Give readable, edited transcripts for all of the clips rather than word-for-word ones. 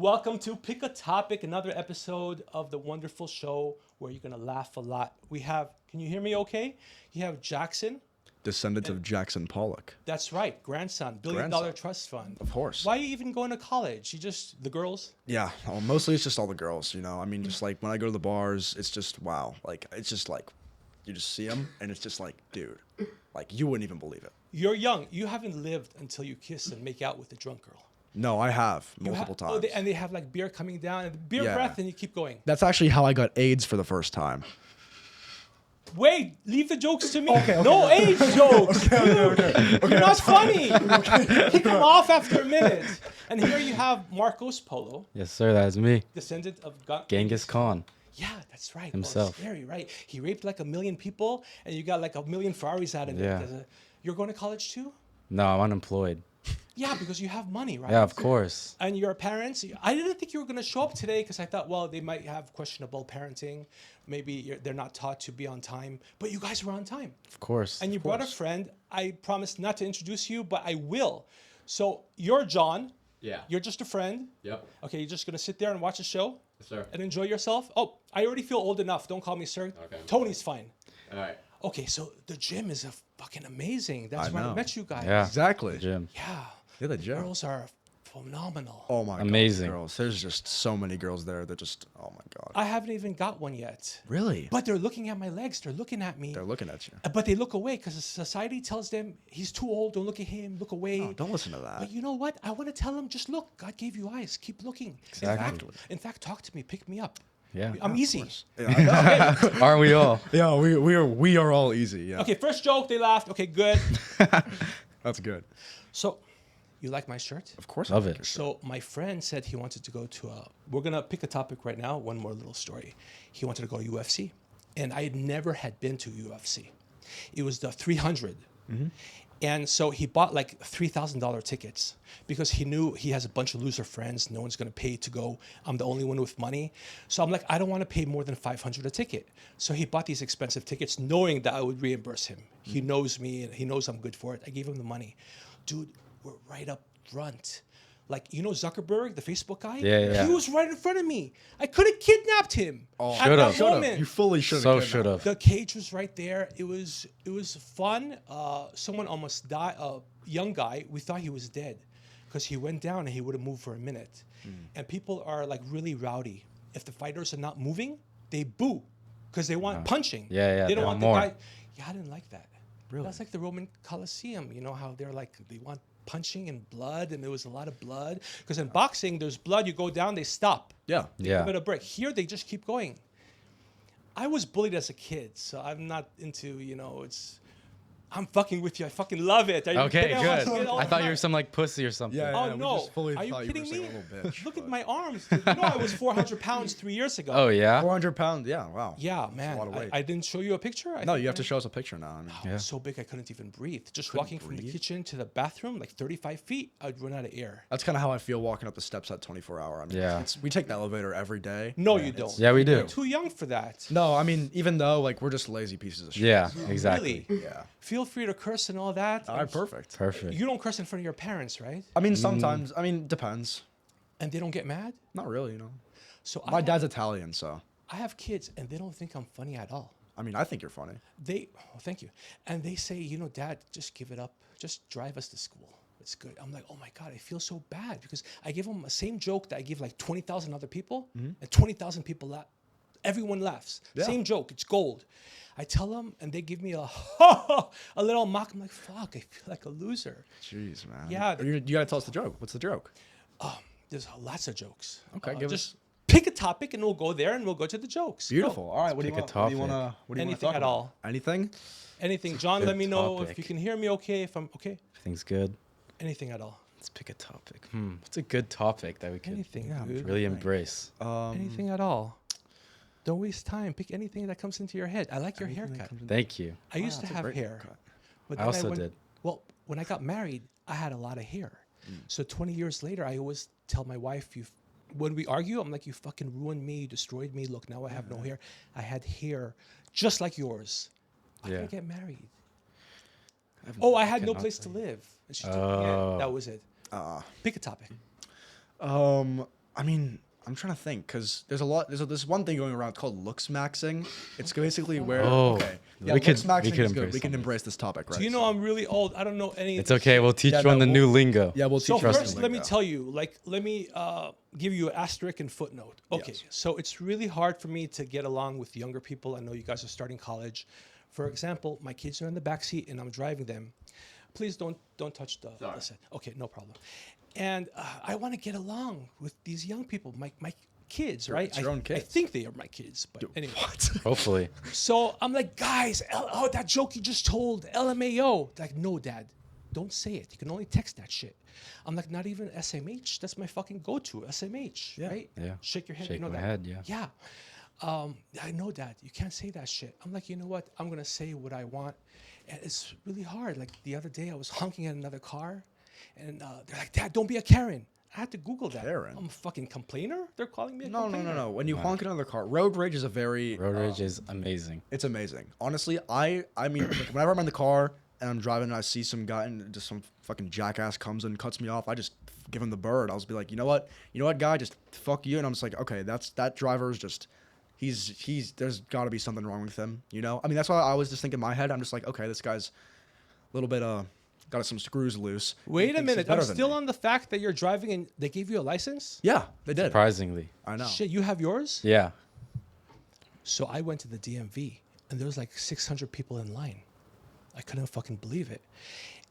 Welcome to Pick a Topic, another episode of the wonderful show where you're going to laugh a lot. We have, can you hear me okay? You have Jackson. Descendant of Jackson Pollock. That's right, grandson, billion-dollar trust fund. Of course. Why are you even going to college? You just, the girls? Yeah, well, mostly it's just all the girls, you know. I mean, just like when I go to the bars, it's just, wow. Like, it's just like, you just see them, and it's just like, dude, like, you wouldn't even believe it. You're young. You haven't lived until you kiss and make out with a drunk girl. No, I have multiple times. Oh, and they have like beer coming down, and beer breath, and you keep going. That's actually how I got AIDS for the first time. Wait, leave the jokes to me. No age jokes. Okay. You're not funny. Kick them off after a minute. And here you have Marcos Polo. Yes, sir. That is me. Descendant of Genghis Khan. Yeah, that's right. Himself. Oh, scary, right? He raped like 1 million people, and you got like 1 million Ferraris out of it. Yeah. You're going to college too? No, I'm unemployed. Yeah, because you have money, right? Yeah, of course. And your parents, I didn't think you were going to show up today because I thought, well, they might have questionable parenting. Maybe they're not taught to be on time. But you guys were on time. Of course. And you brought a friend. I promised not to introduce you, but I will. So you're John. Yeah. You're just a friend. Yep. Okay, you're just going to sit there and watch a show? Yes, sir. And enjoy yourself? Oh, I already feel old enough. Don't call me sir. Okay. Tony's fine. All right. Okay, so the gym is fucking amazing. That's where I know. met you guys. Yeah. Exactly. Gym. Yeah. Yeah, the gym. Girls are phenomenal. Oh my Amazing. God, girls. There's just so many girls there. They're just, oh my God. I haven't even got one yet. Really? But they're looking at my legs. They're looking at me. They're looking at you. But they look away because society tells them he's too old. Don't look at him. Look away. No, don't listen to that. But you know what? I want to tell them, just look. God gave you eyes. Keep looking. Exactly. In fact, talk to me. Pick me up. Yeah. I'm easy. Yeah, Aren't we all? yeah, we are all easy. Yeah. Okay, first joke. They laughed. Okay, good. That's good. So, you like my shirt? Of course. Love I it. like your shirt. So my friend said he wanted to go to we're going to pick a topic right now, one more little story. He wanted to go to UFC. And I had never had been to UFC. It was the 300. And so he bought like $3,000 tickets because he knew he has a bunch of loser friends. No one's going to pay to go. I'm the only one with money. So I'm like, I don't want to pay more than $500 a ticket. So he bought these expensive tickets knowing that I would reimburse him. He knows me and he knows I'm good for it. I gave him the money. Dude, we're right up front. Like, you know Zuckerberg, the Facebook guy? Yeah. He was right in front of me. I could have kidnapped him. Oh, at that should've. moment. You fully should have. So should have. The cage was right there. It was fun. Someone almost died. A young guy. We thought he was dead because he went down and he would have moved for a minute. And people are like really rowdy. If the fighters are not moving, they boo because they want punching. Yeah, They don't they want want the more. guy. Yeah, I didn't like that. Really? That's like the Roman Colosseum. You know how they're like they want punching and blood, and there was a lot of blood. Because in boxing, there's blood. You go down, they stop. Yeah. Yeah. Give it a break. Here, they just keep going. I was bullied as a kid, so I'm not into, I'm fucking with you. I fucking love it. Are you Okay, kidding? I watch good. it all I the thought you time. were some like pussy or something. Yeah. Oh, we no. just fully Are you thought kidding were just me? like a little bitch. Look at but- my arms. You know I was 400 pounds 3 years ago. Oh, yeah? 400 pounds. Yeah. Wow. Yeah, man. lot of weight. I didn't show you a picture? No, you have to show us a picture now. I mean, I was so big I couldn't even breathe. Just walking from the breathe? kitchen to the bathroom, like 35 feet, I'd run out of air. that's kind of how I feel walking up the steps at 24-hour. I mean, Yeah. we take the elevator every day. No, you don't. Yeah, we do. You're too young for that. No, I mean, even though like we're just lazy pieces of shit. Yeah, exactly. Really? Yeah. Feel free to curse and all that. All right, perfect. Perfect. You don't curse in front of your parents, right? I mean, sometimes. I mean, depends. And they don't get mad? Not really, you know. So My dad's Italian, so I have kids and they don't think I'm funny at all. I mean, I think you're funny. Thank you. And they say, Dad, just give it up. Just drive us to school. It's good. I'm like, oh my God, I feel so bad because I give them the same joke that I give like 20,000 other people and 20,000 people laugh. Everyone laughs. Yeah. Same joke. It's gold. I tell them and they give me a little mock. I'm like, fuck, I feel like a loser. Jeez, man. Yeah. You gotta tell us the joke. What's the joke? There's lots of jokes. Okay, give just us- pick a topic and we'll go there and we'll go to the jokes. Go. Beautiful. All right. What do you pick a want? What do you topic. wanna? What do you wanna Anything talk at about? all. Anything? Anything. John, good let me know if topic. you can hear me okay, if I'm okay. Everything's good. Anything at all. Let's pick a topic. What's a good topic that we could Anything, Yeah, dude. really embrace? Anything at all. Don't waste time. Pick anything that comes into your head. I like your haircut. Thank you. I used to that's a have great hair. haircut. But I then also went- did. Well, when I got married, I had a lot of hair. So 20 years later, I always tell my wife, when we argue, I'm like, you fucking ruined me, you destroyed me. Look, now I have no hair. I had hair just like yours. I Yeah. didn't get married. Oh, I had no cannot place to live. And she took me Oh. in. That was it. Pick a topic. I mean, I'm trying to think because there's a lot. There's one thing going around called looks maxing. It's basically where Oh, okay, we yeah, could- looks we maxing could is good. embrace We can some of embrace this topic, right? Do you know I'm really old? I don't know any. It's okay. We'll teach you on the new lingo. Yeah, we'll So teach you first, the let me lingo. tell you, let me give you an asterisk and footnote. Okay, Yes. so it's really hard for me to get along with younger people. I know you guys are starting college. For example, my kids are in the back seat and I'm driving them. Please don't touch the set. Okay, no problem. And I want to get along with these young people, my kids, right? It's your own I kids. think they are my kids, but anyway. Hopefully. So I'm like, guys, oh, that joke you just told, LMAO. Like, no, Dad, don't say it. You can only text that shit. I'm like, not even SMH. That's my fucking go-to, SMH, right? Yeah. Shake your head. Shake you know my that. head, yeah. Yeah. I know, Dad. You can't say that shit. I'm like, you know what? I'm gonna say what I want, and it's really hard. Like the other day, I was honking at another car, and they're like, Dad, don't be a Karen. I had to Google that. Karen? I'm a fucking complainer. They're calling me a No, no, complainer. no, no. When you honk at another car, road rage is a very Road rage is amazing. It's amazing. Honestly, I mean, like, whenever I'm in the car and I'm driving and I see some guy and just some fucking jackass comes and cuts me off, I just give him the bird. I'll just be like, you know what, guy, just fuck you. And I'm just like, okay, that driver is just, he's there's got to be something wrong with him, you know. I mean, that's why I was just thinking in my head. I'm just like, okay, this guy's a little bit got some screws loose. Wait a Thinks he's minute. better I'm than still me. on the fact that you're driving and they gave you a license? Yeah, they did. Surprisingly. I know. Shit, you have yours? Yeah. So I went to the DMV and there was like 600 people in line. I couldn't fucking believe it.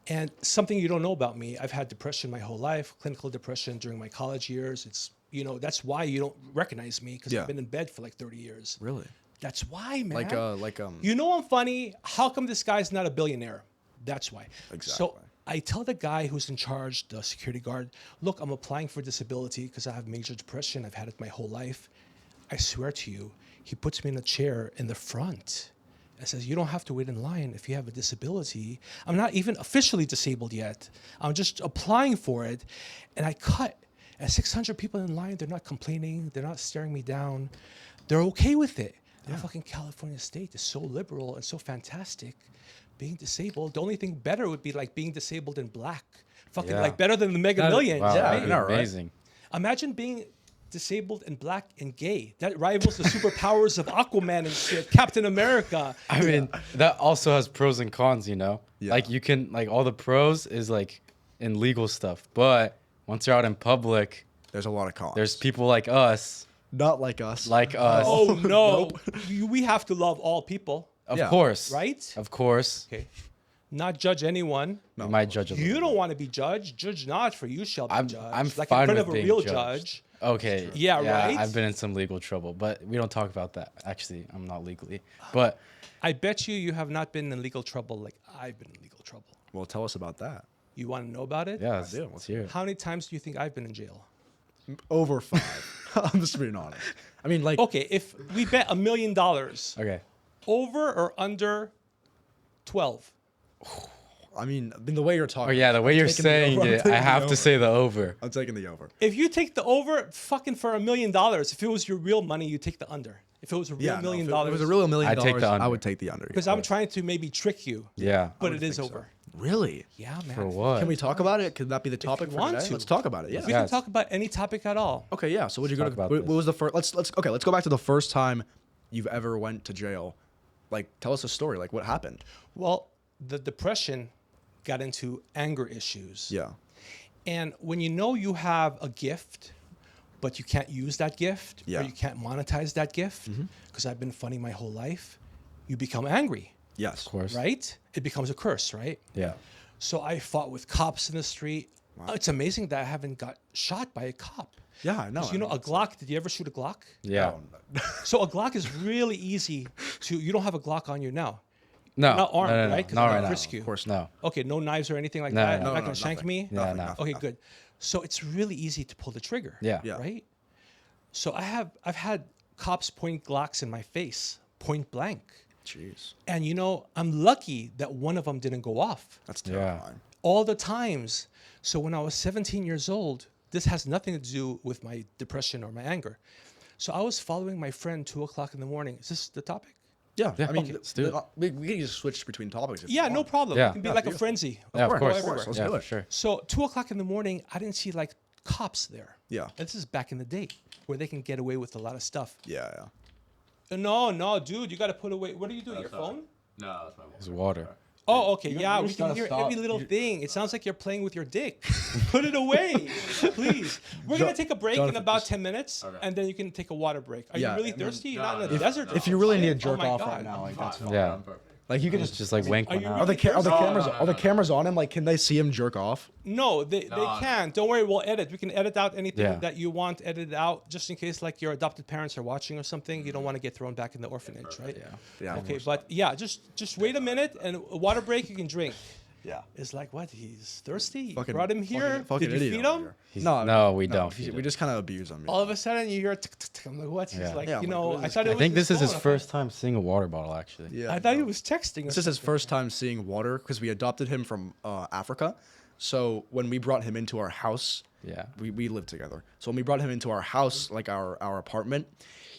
And something you don't know about me, I've had depression my whole life, clinical depression during my college years. It's, you know, that's why you don't recognize me because Yeah. I've been in bed for like 30 years. Really? That's why, man. Like You know I'm funny. How come this guy's not a billionaire? That's why. Exactly. So I tell the guy who's in charge, the security guard, look, I'm applying for disability because I have major depression. I've had it my whole life. I swear to you, he puts me in a chair in the front and says, you don't have to wait in line if you have a disability. I'm not even officially disabled yet. I'm just applying for it. And I cut. And 600 people in line, they're not complaining. They're not staring me down. They're okay with it. Yeah. Fucking California state is so liberal and so fantastic. Being disabled, the only thing better would be like being disabled in black. Fucking Yeah. like better than the Mega Millions. Wow, Yeah, that'd right? be I know, right? amazing. Imagine being disabled and black and gay. That rivals the superpowers of Aquaman and shit, Captain America. I mean, that also has pros and cons, you know? Yeah. Like, you can, like, all the pros is, like, in legal stuff. But once you're out in public, there's a lot of cons. there's people like us, not like us. Oh no, we have to love all people, of Yeah. course. right? Of course. Okay, not judge anyone. You might judge a little You bit. don't want to be judged. Judge not, for you shall be I'm judged. Like fine in front with of a being real judged. judge. Okay. Yeah, right? I've been in some legal trouble, but we don't talk about that. Actually, I'm not legally. But I bet you have not been in legal trouble like I've been in legal trouble. Well, tell us about that. You want to know about it? yeah, do. let's hear it. How many times do you think I've been in jail? Over 5. I'm just being honest. I mean, like, Okay, if we bet $1 million, Okay. over or under 12? I mean, the way you're talking. Oh, yeah, the way you're taking the saying over. I'm it, taking I the have to over. say the over. I'm taking the over. If you take the over, fucking for $1 million. If it was your real money, you take the under. If it was a real Yeah, $1 no, million, if it was a real $1 million, I'd take the under. I would take the under. because I'm trying to maybe trick you, Yeah. but would it is think so. over. Really? Yeah, man. For what? Can we talk about it? Could that be the topic you for want today? to. Let's talk about it. Yeah. We Yeah. can talk about any topic at all. Okay. Yeah. So, would you go Talk to? about What this. was the first? Let's go back to the first time you've ever went to jail. Like, tell us a story. Like, what happened? Well, the depression got into anger issues. Yeah. And when you know you have a gift, but you can't use that gift, Yeah. or you can't monetize that gift, because I've been funny my whole life, you become angry, Yes. Of course. right? It becomes a curse, right? Yeah. So I fought with cops in the street. It's amazing that I haven't got shot by a cop. Yeah, I know. 'Cause you know, a Glock, did you ever shoot a Glock? Yeah. So a Glock is really easy to, you don't have a Glock on you now. No. Not armed, no, no, right? 'Cause Not I'm right gonna now. frisk you. Of course, no. Okay, no knives or anything like No, that? no, You're not no, going to shank nothing. me? Yeah, Nothing, no. nothing. Okay, good. So it's really easy to pull the trigger. Yeah. Yeah. Right? So I've had cops point Glocks in my face, point blank. Jeez. And you know, I'm lucky that one of them didn't go off. That's Yeah. terrifying. All the times. So when I was 17 years old, this has nothing to do with my depression or my anger. So I was following my friend 2:00 in the morning. Is this the topic? Yeah. Yeah, I mean, okay, let's do it. we can just switch between topics. If you Yeah, no want. problem. Yeah. It can be Yeah, like a beautiful. frenzy. Yeah, of course, course. of course. Let's yeah, do for it. sure. So 2:00 in the morning, I didn't see like cops there. Yeah. And this is back in the day where they can get away with a lot of stuff. Yeah. No, dude, you got to put away. What are you doing? Your phone? No, that's my It's water. Oh, okay. Yeah, you we just can gotta hear stop. every little thing. It sounds like you're playing with your dick. Put it away, please. We're going to take a break in Jonathan, about just- 10 minutes, and then you can take a water break. Are Yeah, you really I mean, thirsty? You're no, not in the no, desert. no. If you really need to Oh jerk my off God. right now, like that's fine. Yeah. Like you can Just like wank are one you out. Are the No, cameras no, are the no. cameras on him? Like, can they see him jerk off? No, they can't. Don't worry, we'll edit. We can edit out anything Yeah. that you want edited out, just in case like your adopted parents are watching or something. You don't want to get thrown back in the orphanage, right? Yeah. Okay, but yeah, just wait a minute and a water break you can drink. Yeah. It's like what? He's thirsty. You Fucking- brought him here. Fucking Did you idiot feed over him? here. No, we don't We feed him. just kind of abuse him. All of a sudden you hear tick, tick, tick. I'm like, what? He's Yeah. like, Yeah, I'm you like, know, what is I this thought it I was think this is his phone. first time seeing a water bottle, actually. Yeah. I thought he was texting. This is his first time seeing water because we adopted him from Africa. So when we brought him into our house, Yeah. we lived together. So when we brought him into our house, like our apartment,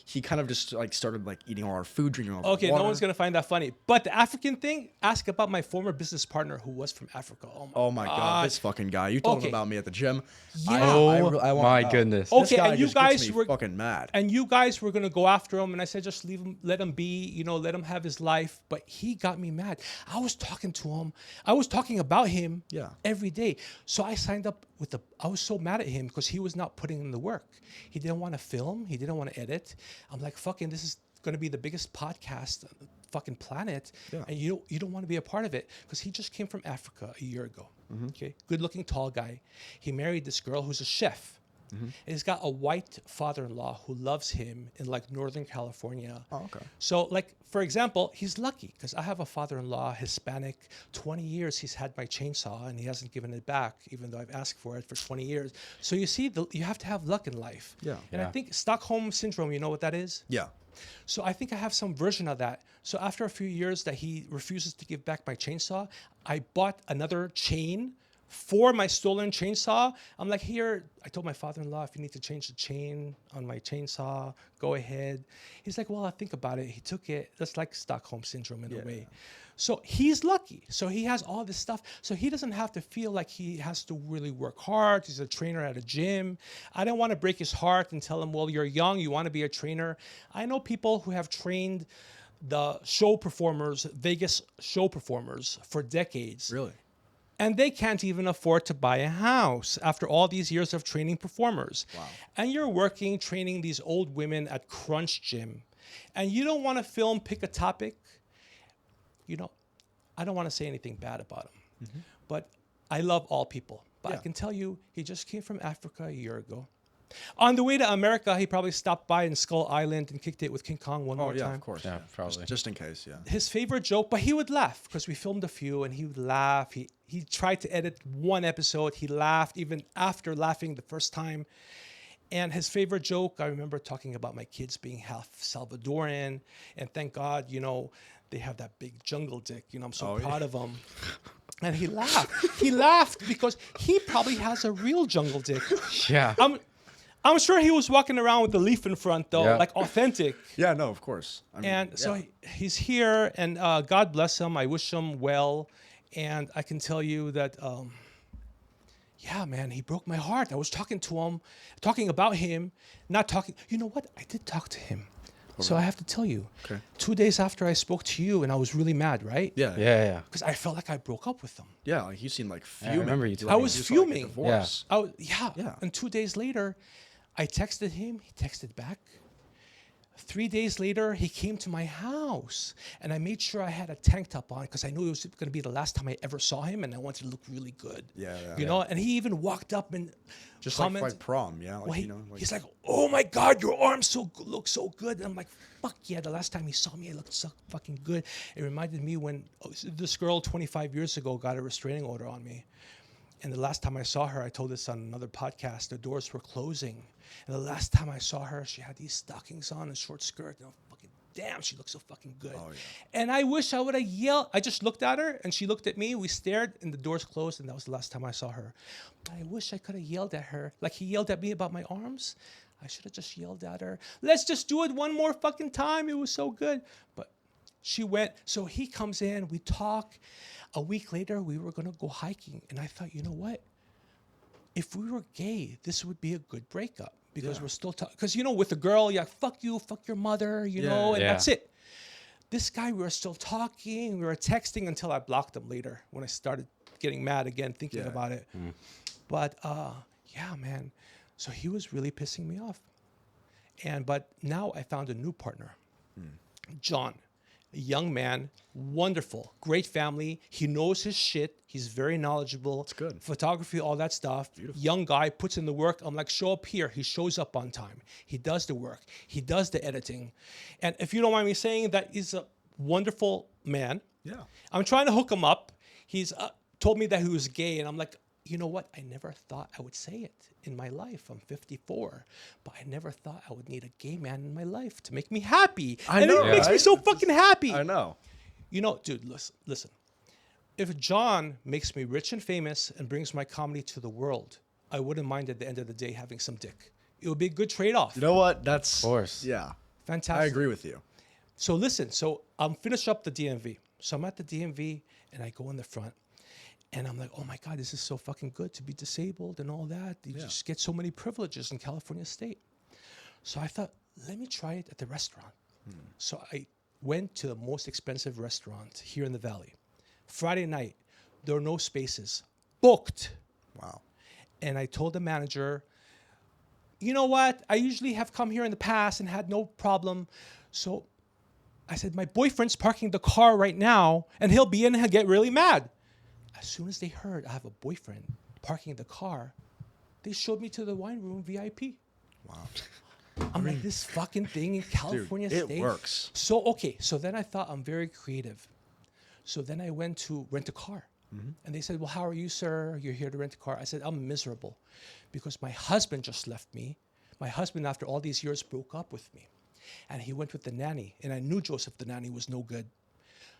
he kind of just like started like eating all our food, drinking all our Okay, water. no one's gonna find that funny. But the African thing, ask about my former business partner who was from Africa. Oh my god, this fucking guy! You told Okay. him about me at the gym. Yeah. I want my to know. goodness. This Okay, guy and you just gets guys me were fucking mad. And you guys were gonna go after him, and I said, just leave him, let him be, let him have his life. But he got me mad. I was talking to him. I was talking about him Yeah. every day. So I signed up with I was so mad at him because he was not putting in the work. He didn't want to film. He didn't want to edit. I'm like, fucking, this is gonna be the biggest podcast on the fucking planet, Yeah. and you don't want to be a part of it because he just came from Africa a year ago. Okay, good-looking, tall guy. He married this girl who's a chef. And he's got a white father-in-law who loves him in like Northern California. Oh, okay. So like, for example, he's lucky because I have a father-in-law, Hispanic, 20 years he's had my chainsaw and he hasn't given it back, even though I've asked for it for 20 years. So you see, you have to have luck in life. Yeah. And I Yeah. think Stockholm Syndrome, you know what that is? Yeah. So I think I have some version of that. So after a few years that he refuses to give back my chainsaw, I bought another chain for my stolen chainsaw. I'm like, here, I told my father-in-law, if you need to change the chain on my chainsaw, go ahead. He's like, well, I'll think about it. He took it. That's like Stockholm Syndrome in a way. So he's lucky. So he has all this stuff. So he doesn't have to feel like he has to really work hard. He's a trainer at a gym. I don't want to break his heart and tell him, well, you're young, you want to be a trainer. I know people who have trained the show performers, Vegas show performers, for decades. Really? And they can't even afford to buy a house after all these years of training performers. Wow. And you're working, training these old women at Crunch Gym. And you don't want to film, pick a topic. I don't want to say anything bad about him. But I love all people. But I Yeah. can tell you, he just came from Africa a year ago. On the way to America, he probably stopped by in Skull Island and kicked it with King Kong one Oh more yeah, time. of course. Yeah, probably. Just in case. Yeah. His favorite joke, but he would laugh because we filmed a few and he would laugh. He tried to edit one episode. He laughed even after laughing the first time. And his favorite joke, I remember talking about my kids being half Salvadoran. And thank God, they have that big jungle dick. I'm so proud of them. And he laughed. He laughed because he probably has a real jungle dick. Yeah. I'm sure he was walking around with the leaf in front, though, Yeah. like authentic. Yeah. No, of course. I mean, And so yeah. he's here, and God bless him. I wish him well. And I can tell you that, yeah, man, he broke my heart. I was talking to him, talking about him, not talking. You know what? I did talk to him. So I have to tell you, Okay. 2 days after I spoke to you, and I was really mad, right? Yeah. Yeah. Because I felt like I broke up with him. Yeah. Like you seemed like I fuming. remember you told I me. was Just like a fuming. divorce. Yeah. Yeah. And 2 days later, I texted him. He texted back. 3 days later, he came to my house, and I made sure I had a tank top on because I knew it was going to be the last time I ever saw him, and I wanted to look really good. Yeah, yeah. You know, and he even walked up and Just commented. like prom. Yeah. Like, Well, like, he's like, "Oh my God, your arms look so good." And I'm like, "Fuck yeah!" The last time he saw me, I looked so fucking good. It reminded me when this girl 25 years ago got a restraining order on me, and the last time I saw her, I told this on another podcast. The doors were closing, and the last time I saw her, she had these stockings on and short skirt. And I'm fucking damn, she looks so fucking good. Oh, yeah. And I wish I would have yelled. I just looked at her, and she looked at me. We stared, and the doors closed, and that was the last time I saw her. But I wish I could have yelled at her like he yelled at me about my arms. I should have just yelled at her. Let's just do it one more fucking time. It was so good. But she went. So he comes in. We talk. A week later, we were going to go hiking. And I thought, you know what? if we were gay, this would be a good breakup because we're still talking. Because, with a girl, you're like, fuck you, fuck your mother, you know, and that's it. This guy, we were still talking, we were texting until I blocked him later when I started getting mad again, thinking about it. But yeah, man. So he was really pissing me off. But now I found a new partner, John, a young man, wonderful, great family. He knows his shit. He's very knowledgeable. That's good. Photography, all that stuff. Beautiful. Young guy, puts in the work. I'm like, show up here. He shows up on time. He does the work. He does the editing. And if you don't mind me saying, that he's a wonderful man. Yeah. I'm trying to hook him up. He's told me that he was gay, and I'm like, you know what? I never thought I would say it in my life. I'm 54, but I never thought I would need a gay man in my life to make me happy. I know, it makes me so fucking happy. I know. Dude, listen. If John makes me rich and famous and brings my comedy to the world, I wouldn't mind at the end of the day having some dick. It would be a good trade-off. You know what? That's... Of course. Yeah. Fantastic. I agree with you. So listen, I'm finished up the DMV. So I'm at the DMV, and I go in the front. And I'm like, oh my God, this is so fucking good to be disabled and all that. You just get so many privileges in California state. So I thought, let me try it at the restaurant. So I went to the most expensive restaurant here in the Valley. Friday night, there were no spaces. Booked. Wow. And I told the manager, you know what? I usually have come here in the past and had no problem. So I said, my boyfriend's parking the car right now, and he'll be in and he'll get really mad. As soon as they heard I have a boyfriend parking the car, they showed me to the wine room VIP. Wow. I'm like, this fucking thing in California Dude, state. it works. So then I thought, I'm very creative. So then I went to rent a car. And they said, well, how are you, sir? You're here to rent a car. I said, I'm miserable because my husband just left me. My husband, after all these years, broke up with me. And he went with the nanny. And I knew Joseph, the nanny, was no good.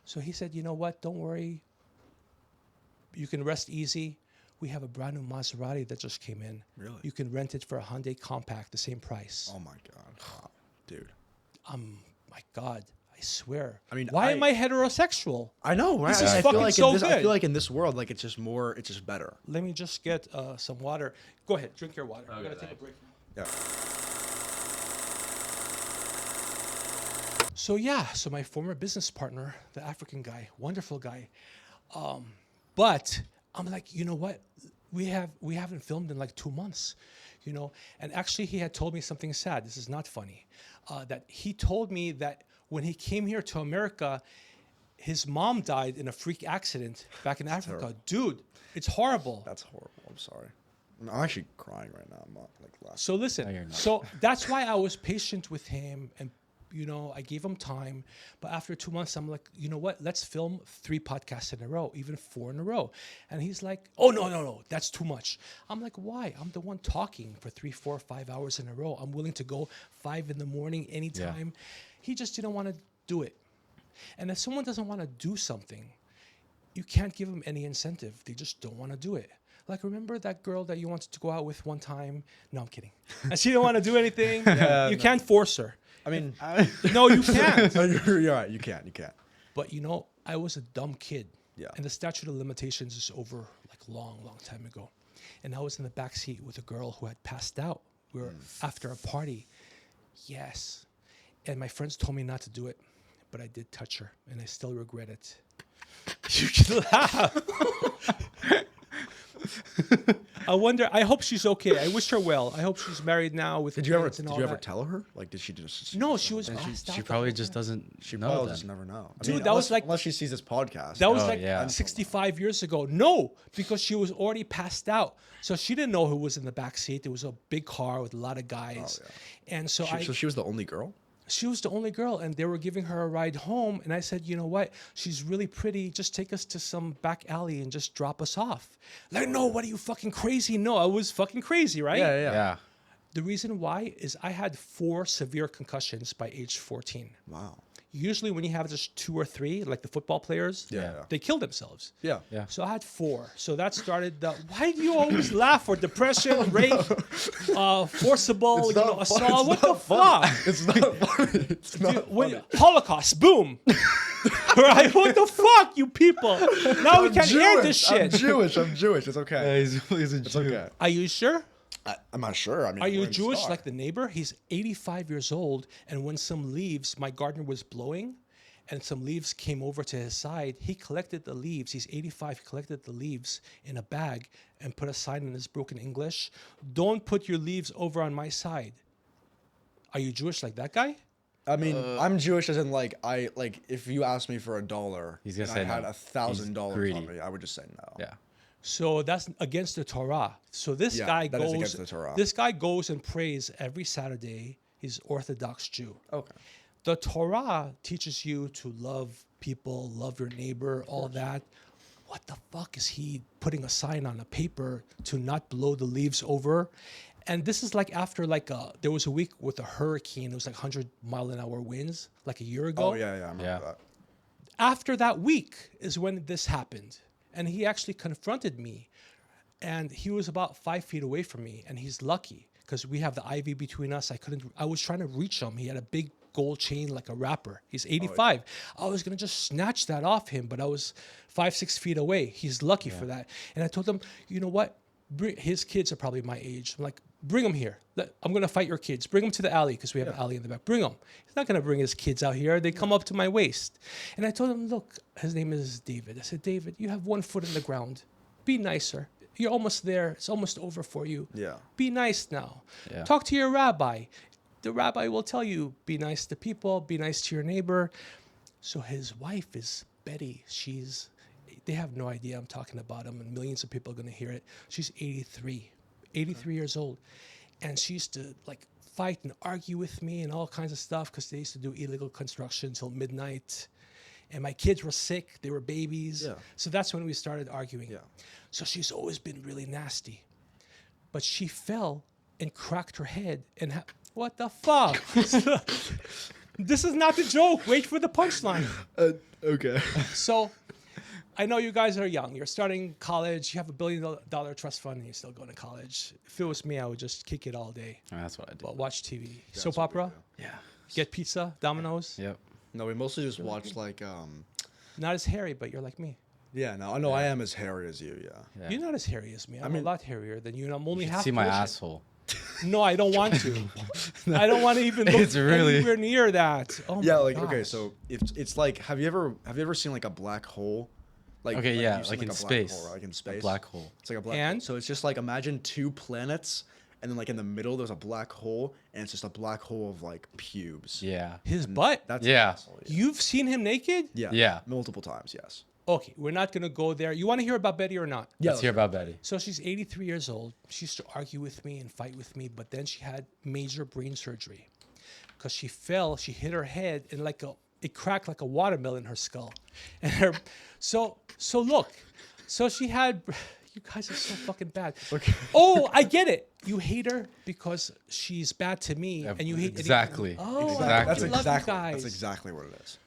So he said, you know what? Don't worry. You can rest easy. We have a brand new Maserati that just came in. Really? You can rent it for a Hyundai Compact, the same price. Oh my God. Wow. Dude. My God, I swear. I mean, why am I heterosexual? I know, right? This is I fucking feel like so in this, I good. feel like in this world, like it's just better. Let me just get some water. Go ahead, drink your water. I'm gonna take a break. Yeah. So my former business partner, the African guy, wonderful guy, but I'm like, you know what? We haven't filmed in like 2 months, And actually, he had told me something sad. This is not funny. That he told me that when he came here to America, his mom died in a freak accident back in Africa. terrible. Dude, it's horrible. That's horrible. I'm sorry. I'm actually crying right now. I'm not like laughing. So listen, you're not. so that's why I was patient with him and I gave him time. But after 2 months, I'm like, you know what? Let's film 3 podcasts in a row, even 4 in a row. And he's like, oh, no, that's too much. I'm like, why? I'm the one talking for 3, 4, 5 hours in a row. I'm willing to go 5 in the morning anytime. Yeah. He just didn't want to do it. And if someone doesn't want to do something, you can't give them any incentive. They just don't want to do it. Like, remember that girl that you wanted to go out with one time? No, I'm kidding. And she didn't want to do anything. You can't force her. I mean, no, you can't. You're right. You can't. But I was a dumb kid. Yeah. And the statute of limitations is over like long time ago. And I was in the back seat with a girl who had passed out. We were after a party. Yes. And my friends told me not to do it, but I did touch her, and I still regret it. You can laugh. I hope she's okay. I wish her well. I hope she's married now with Did you ever that. tell her? Like, did she just? No, she was passed out. She probably just doesn't She know probably then. just never know. Dude, that was like unless she sees this podcast. That was Oh, like yeah. 65 years ago. No, because she was already passed out. So she didn't know who was in the back seat. It was a big car with a lot of guys. Oh, yeah. And so So she was the only girl? she was the only girl, and they were giving her a ride home. And I said, you know what? She's really pretty. Just take us to some back alley and just drop us off. Like, no, what are you, fucking crazy? No, I was fucking crazy, right? Yeah. The reason why is I had 4 severe concussions by age 14. Wow. Usually when you have just 2 or 3, like the football players, Yeah. they kill themselves. Yeah. Yeah. So I had 4. So that started the, why do you always laugh for depression, rape, forcible, assault? What the fuck? It's not funny. It's not funny. Holocaust, boom. Right? What the fuck, you people? Now we can't air this I'm shit. Jewish. I'm Jewish. It's okay. he's a It's Jew. okay. Are you sure? I'm not sure. I mean, Are you we're in the Jewish star. like the neighbor? He's 85 years old, and when some leaves, my gardener was blowing, and some leaves came over to his side. He collected the leaves. He's 85. He collected the leaves in a bag and put a sign in his broken English: "Don't put your leaves over on my side." Are you Jewish like that guy? I mean, I'm Jewish as in like if you asked me for $1, He's gonna and say I had no. $1,000 greedy. on me, I would just say no. Yeah. So that's against the Torah. So this Yeah, guy that is goes. against the Torah. This guy goes and prays every Saturday. He's Orthodox Jew. Okay. The Torah teaches you to love people, love your neighbor, all that. What the fuck is he putting a sign on a paper to not blow the leaves over? And this is like after there was a week with a hurricane. It was like 100-mile-an-hour winds like a year ago. Oh yeah, I remember Yeah. that. After that week is when this happened. And he actually confronted me. And he was about 5 feet away from me. And he's lucky because we have the ivy between us. I was trying to reach him. He had a big gold chain like a rapper. He's 85. I was going to just snatch that off him, but I was 5-6 feet away. He's lucky for that. And I told him, you know what? His kids are probably my age. I'm like, bring them here. I'm going to fight your kids. Bring them to the alley because we have an alley in the back. Bring them. He's not going to bring his kids out here. They come up to my waist. And I told him, look, his name is David. I said, David, you have 1 foot in the ground. Be nicer. You're almost there. It's almost over for you. Yeah. Be nice now. Yeah. Talk to your rabbi. The rabbi will tell you, be nice to people, be nice to your neighbor. So his wife is Betty. They have no idea I'm talking about him, and millions of people are going to hear it. She's 83 years old. And she used to like fight and argue with me and all kinds of stuff because they used to do illegal construction until midnight. And my kids were sick. They were babies. Yeah. So that's when we started arguing. Yeah. So she's always been really nasty. But she fell and cracked her head. And what the fuck? This is not the joke. Wait for the punchline. Okay. So I know you guys are young. You're starting college. You have $1 billion trust fund and you're still going to college. If it was me, I would just kick it all day. That's what I do. But watch TV. Soap opera. Yeah. Get pizza. Domino's. Yep. No, we mostly just watched like Not as hairy, but you're like me. yeah, no, I know I am as hairy as you, yeah. Yeah. You're not as hairy as me. I'm mean- a lot hairier than you. And I'm only You half. see my Persian. asshole. No, I don't want to. I don't want to even look It's really- anywhere near that. Oh Yeah, my like okay, gosh. so it's like have you ever seen like a black hole? Like Okay, yeah, you've seen, like in a black space. hole, right? Like in A space. black hole. It's like a black And? hole. So it's just like imagine 2 planets and then like in the middle there's a black hole and it's just a black hole of like pubes. Yeah. His butt. That's Yeah. asshole, You've seen him naked? yeah. Yeah. Multiple times, yes. Okay, we're not gonna go there. You want to hear about Betty or not? Let's hear about Betty. So she's 83 years old. She used to argue with me and fight with me, but then she had major brain surgery because she fell. She hit her head and it cracked like a watermelon in her skull. And so look, so she had. You guys are so fucking bad. Okay. Oh, I get it. You hate her because she's bad to me, and you hate Exactly. Oh, Exactly. That's I love you exactly guys. that's exactly what it is.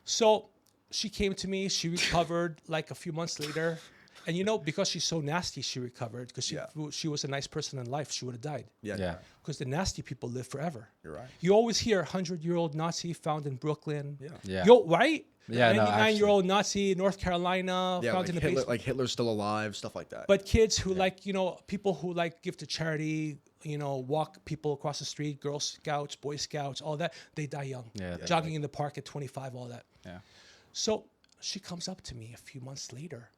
So she came to me. She recovered like a few months later. And because she's so nasty, she recovered because she was a nice person in life. She would have died Yeah. because the nasty people live forever. You're right. You always hear 100-year-old Nazi found in Brooklyn. Yeah. Yeah. Right? Yeah, no, 99-year-old Nazi, North Carolina, Yeah, found like in the Hitler, basement. like Hitler's still alive, stuff like that. But kids who people who give to charity, walk people across the street, Girl Scouts, Boy Scouts, all that, they die young. Yeah, they Jogging in the park at 25, all that. Yeah. So she comes up to me a few months later,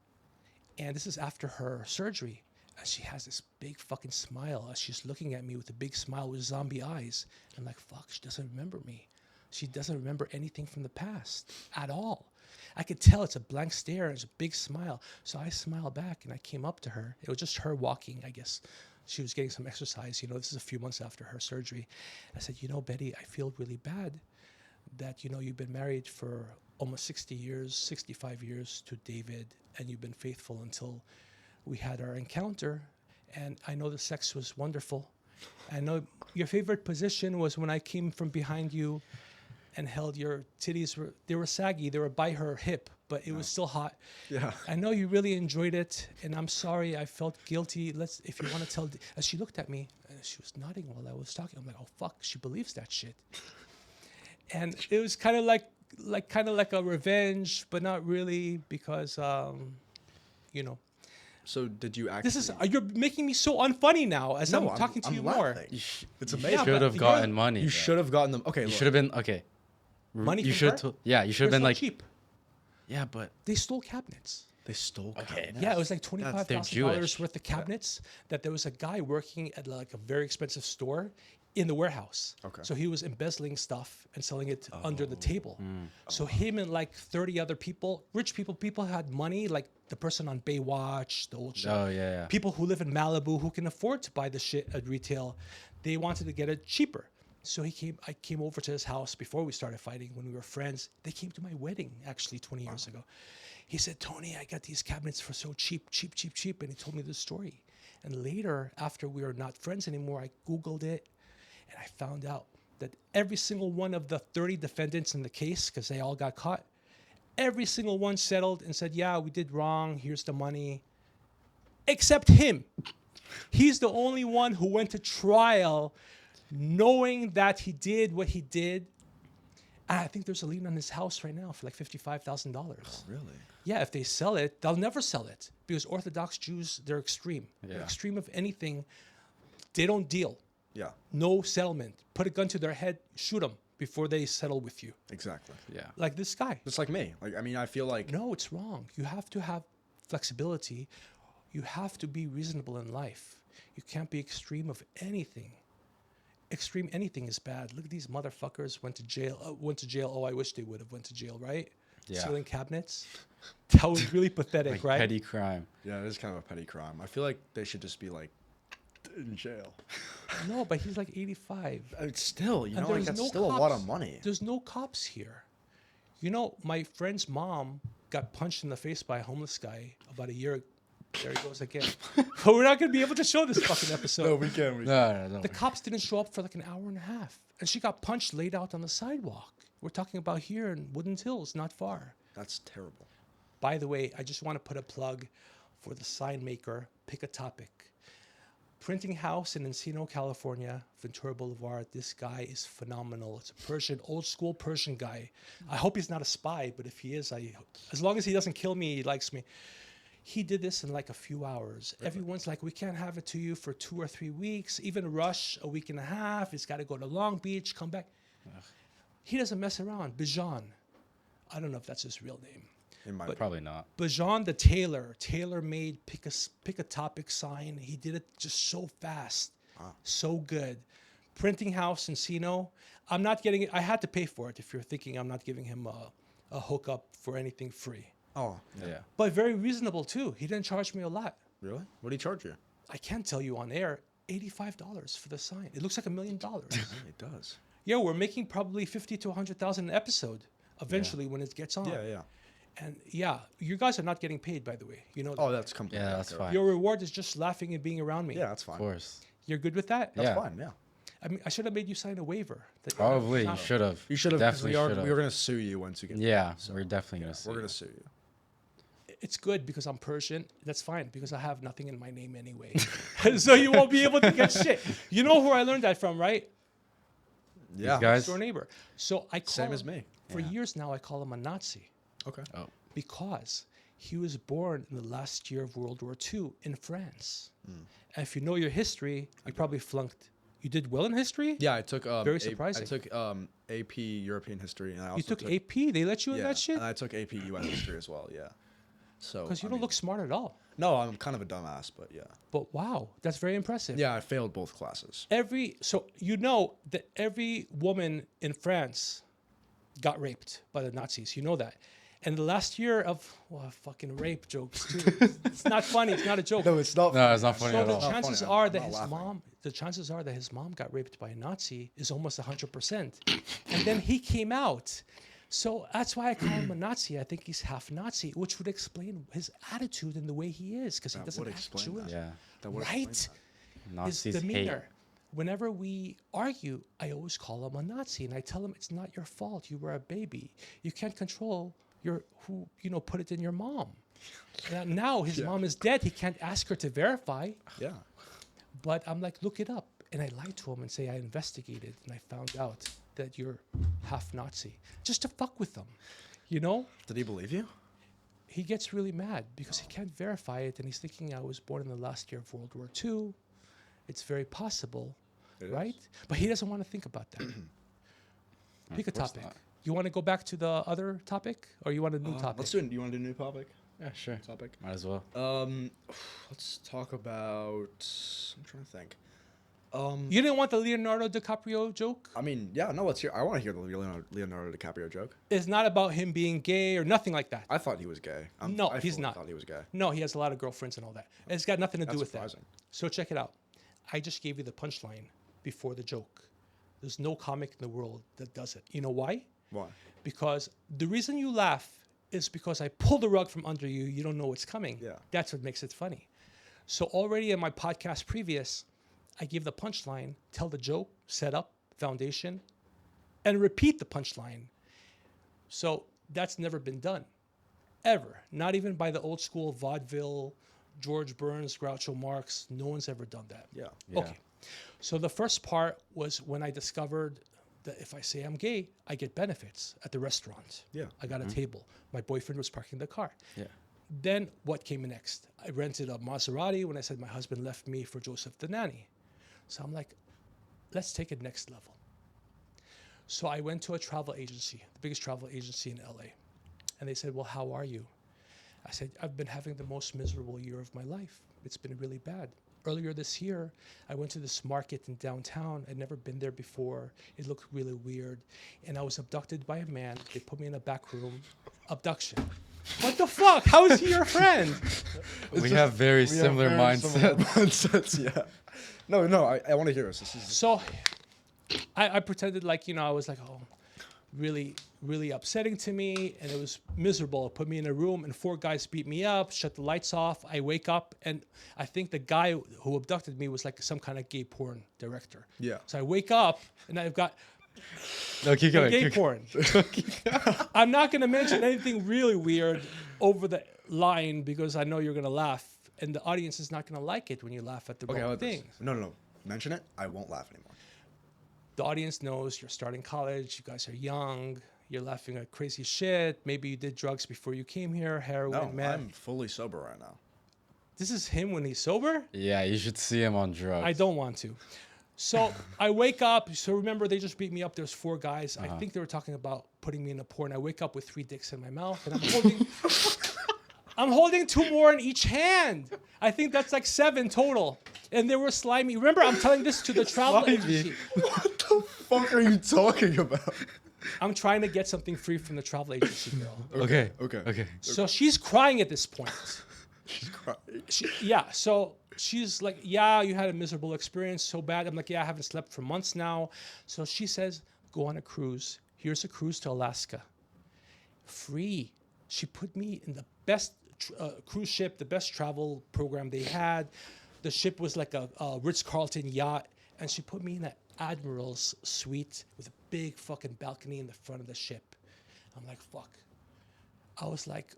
and this is after her surgery, and she has this big fucking smile. She's looking at me with a big smile with zombie eyes. I'm like, fuck, she doesn't remember me. She doesn't remember anything from the past at all. I could tell it's a blank stare. It's a big smile. So I smiled back, and I came up to her. It was just her walking, I guess. She was getting some exercise. This is a few months after her surgery. I said, Betty, I feel really bad that, you've been married for almost 60 years, 65 years to David, and you've been faithful until we had our encounter. And I know the sex was wonderful. I know your favorite position was when I came from behind you and held your titties. They were saggy. They were by her hip, but it was still hot. Yeah. I know you really enjoyed it, and I'm sorry. I felt guilty. If you want to tell. And she looked at me, and she was nodding while I was talking. I'm like, oh fuck, she believes that shit. And it was kind of like like kind of like a revenge, but not really because you know. So did you actually? This is you're making me so unfunny now as I'm talking to you more. laughing. It's You amazing. should have but gotten money. You bro. should have gotten them. Okay, You look. should have been okay. Money You from should. her? Yeah, you should have They're been so like. cheap. Yeah, but They stole cabinets. They stole. Okay, cabinets. Yeah, it was like they're $25,000 Jewish. worth of cabinets. That there was a guy working at like a very expensive store in the warehouse. Okay. So he was embezzling stuff and selling it under the table. Mm. So him and like 30 other people, rich people had money, like the person on Baywatch, the old shit. Oh, yeah. People who live in Malibu who can afford to buy the shit at retail, they wanted to get it cheaper. So I came over to his house before we started fighting when we were friends. They came to my wedding actually 20 years ago. He said, Tony, I got these cabinets for so cheap. And he told me the story. And later, after we were not friends anymore, I Googled it and I found out that every single one of the 30 defendants in the case, because they all got caught, every single one settled and said, yeah, we did wrong. Here's the money. Except him. He's the only one who went to trial knowing that he did what he did. And I think there's a lien on his house right now for like $55,000. Really? Yeah, if they sell it, they'll never sell it because Orthodox Jews, they're extreme. They're Yeah. extreme of anything. They don't deal. Yeah. No settlement. Put a gun to their head, shoot them before they settle with you. Exactly. Yeah. Like this guy. Just like me. Like I mean, I feel like No, it's wrong. You have to have flexibility. You have to be reasonable in life. You can't be extreme of anything. Extreme anything is bad. Look at these motherfuckers went to jail. Oh, I wish they would have went to jail, right? Yeah. Stealing cabinets. That was really pathetic, Like right? petty crime. yeah, it is kind of a petty crime. I feel like they should just be like in jail. No, but he's like 85. It's still, you And know, like there's that's no still a lot cops. of money. There's no cops here. You know, my friend's mom got punched in the face by a homeless guy about a year ago. There he goes again. But we're not going to be able to show this fucking episode. we can. No. The cops didn't show up for like an hour and a half. And she got punched laid out on the sidewalk. We're talking about here in Woodlands Hills, not far. That's terrible. By the way, I just want to put a plug for the sign maker, Pick a Topic. Printing house in Encino, California, Ventura Boulevard. This guy is phenomenal. It's a Persian, old school Persian guy. I hope he's not a spy, but if he is, as long as he doesn't kill me, he likes me. He did this in like a few hours. Everyone's like, we can't have it to you for 2 or 3 weeks. Even Rush, a week and a half. It's got to go to Long Beach, come back. He doesn't mess around. Bijan. I don't know if that's his real name. In my Probably not. Bijan the tailor made pick a topic sign. He did it just so fast, so good. Printing house in Encino. I'm not getting it. I had to pay for it. If you're thinking I'm not giving him a hookup for anything free, Yeah. but very reasonable too. He didn't charge me a lot. Really? What do you charge you? I can't tell you on air. $85 for the sign. It looks like $1 million. It does. Yeah, we're making probably 50 to 100,000 an episode eventually when it gets on. Yeah. And yeah, you guys are not getting paid, by the way. You know that. Oh, that's completely. Yeah, that's okay. fine. Your reward is just laughing and being around me. Yeah, that's fine. Of course. You're good with that? That's Yeah. fine. Yeah. I mean, I should have made you sign a waiver. That you're Probably. You not- should have. You should have. Definitely should We have. were gonna sue you once you get. Yeah, we're definitely going Yeah, to see. we're gonna sue you. It's good because I'm Persian. That's fine because I have nothing in my name anyway. So you won't be able to get shit. You know who I learned that from, right? Yeah. guys- Door neighbor. So I call Same him- as me. For Yeah. years now, I call him a Nazi Okay. Oh. because he was born in the last year of World War II in France. And if you know your history, you probably flunked. You did well in history? Yeah, I took Very surprising. I took AP European history, and I also You took AP? They let you in yeah, that shit? and I took AP US history as well. Yeah. So. Because you I don't mean, look smart at all. No, I'm kind of a dumbass, but yeah. But wow, that's very impressive. Yeah, I failed both classes. So you know that every woman in France got raped by the Nazis. You know that. And the last year of fucking rape jokes too. It's not funny. It's not a joke. it's not. No, it's not funny So at the all. chances funny. are I'm that not his laughing. mom, the chances are that his mom got raped by a Nazi is almost 100%. And then he came out. So that's why I call him a Nazi. I think he's half Nazi, which would explain his attitude and the way he is, because he That doesn't would act explain Jewish. Yeah. That would explain Right? that. Nazis His hate. demeanor. Whenever we argue, I always call him a Nazi, and I tell him it's not your fault. You were a baby. You can't control put it in your mom. Now his mom is dead. He can't ask her to verify. Yeah. But I'm like, look it up, and I lie to him and say I investigated and I found out that you're half Nazi, just to fuck with them, you know? Did he believe you? He gets really mad because he can't verify it, and he's thinking I was born in the last year of World War II. It's very possible, right? But he doesn't want to think about that. Pick a topic. not. You want to go back to the other topic, or you want a new topic? Let's do. You want to do a new topic? Yeah, sure. Topic. Might as well. Let's talk about. I'm trying to think. You didn't want the Leonardo DiCaprio joke? I mean, yeah, no, let's hear. I want to hear the Leonardo DiCaprio joke. It's not about him being gay or nothing like that. I thought he was gay. No, I he's fully not. thought he was gay. No, he has a lot of girlfriends and all that. It's got nothing to do That's with surprising. that. So check it out. I just gave you the punchline before the joke. There's no comic in the world that does it. You know why? Why? Because the reason you laugh is because I pull the rug from under you. You don't know what's coming. Yeah. That's what makes it funny. So already in my podcast previous, I give the punchline, tell the joke, set up, foundation, and repeat the punchline. So that's never been done, ever. Not even by the old school vaudeville, George Burns, Groucho Marx. No one's ever done that. Yeah. Okay. So the first part was when I discovered that if I say I'm gay, I get benefits at the restaurant. Yeah. I got a table. My boyfriend was parking the car. Yeah. Then what came next? I rented a Maserati when I said my husband left me for Joseph the nanny. So I'm like, let's take it next level. So I went to a travel agency, the biggest travel agency in LA. And they said, well, how are you? I said, I've been having the most miserable year of my life. It's been really bad. Earlier this year, I went to this market in downtown. I'd never been there before. It looked really weird. And I was abducted by a man. They put me in a back room. Abduction. What the fuck? How is he your friend? We have very similar mindsets. mindsets. Yeah. No, I want to hear this. This is So I pretended like, I was like, oh, really, really upsetting to me. And it was miserable. It put me in a room and 4 guys beat me up, shut the lights off. I wake up and I think the guy who abducted me was like some kind of gay porn director. Yeah. So I wake up and I've got No, keep going. gay keep porn. I'm not going to mention anything really weird over the line because I know you're going to laugh. And the audience is not going to like it when you laugh at the okay. wrong thing. No. Mention it. I won't laugh anymore. The audience knows you're starting college. You guys are young. You're laughing at crazy shit. Maybe you did drugs before you came here, heroin, No, meth. I'm fully sober right now. This is him when he's sober? Yeah, you should see him on drugs. I don't want to. So I wake up. So remember, they just beat me up. There's 4 guys. I think they were talking about putting me in a porn. I wake up with 3 dicks in my mouth, and I'm holding 2 more in each hand. I think that's like 7 total. And they were slimy. Remember, I'm telling this to the travel agency. What the fuck are you talking about? I'm trying to get something free from the travel agency girl. Okay. So she's crying at this point. She's crying. So she's like, yeah, you had a miserable experience, so bad. I'm like, yeah, I haven't slept for months now. So she says, go on a cruise. Here's a cruise to Alaska. Free. She put me in the best cruise ship, the best travel program they had. The ship was like a Ritz-Carlton yacht. And she put me in an admiral's suite with a big fucking balcony in the front of the ship. I'm like, fuck. I was like,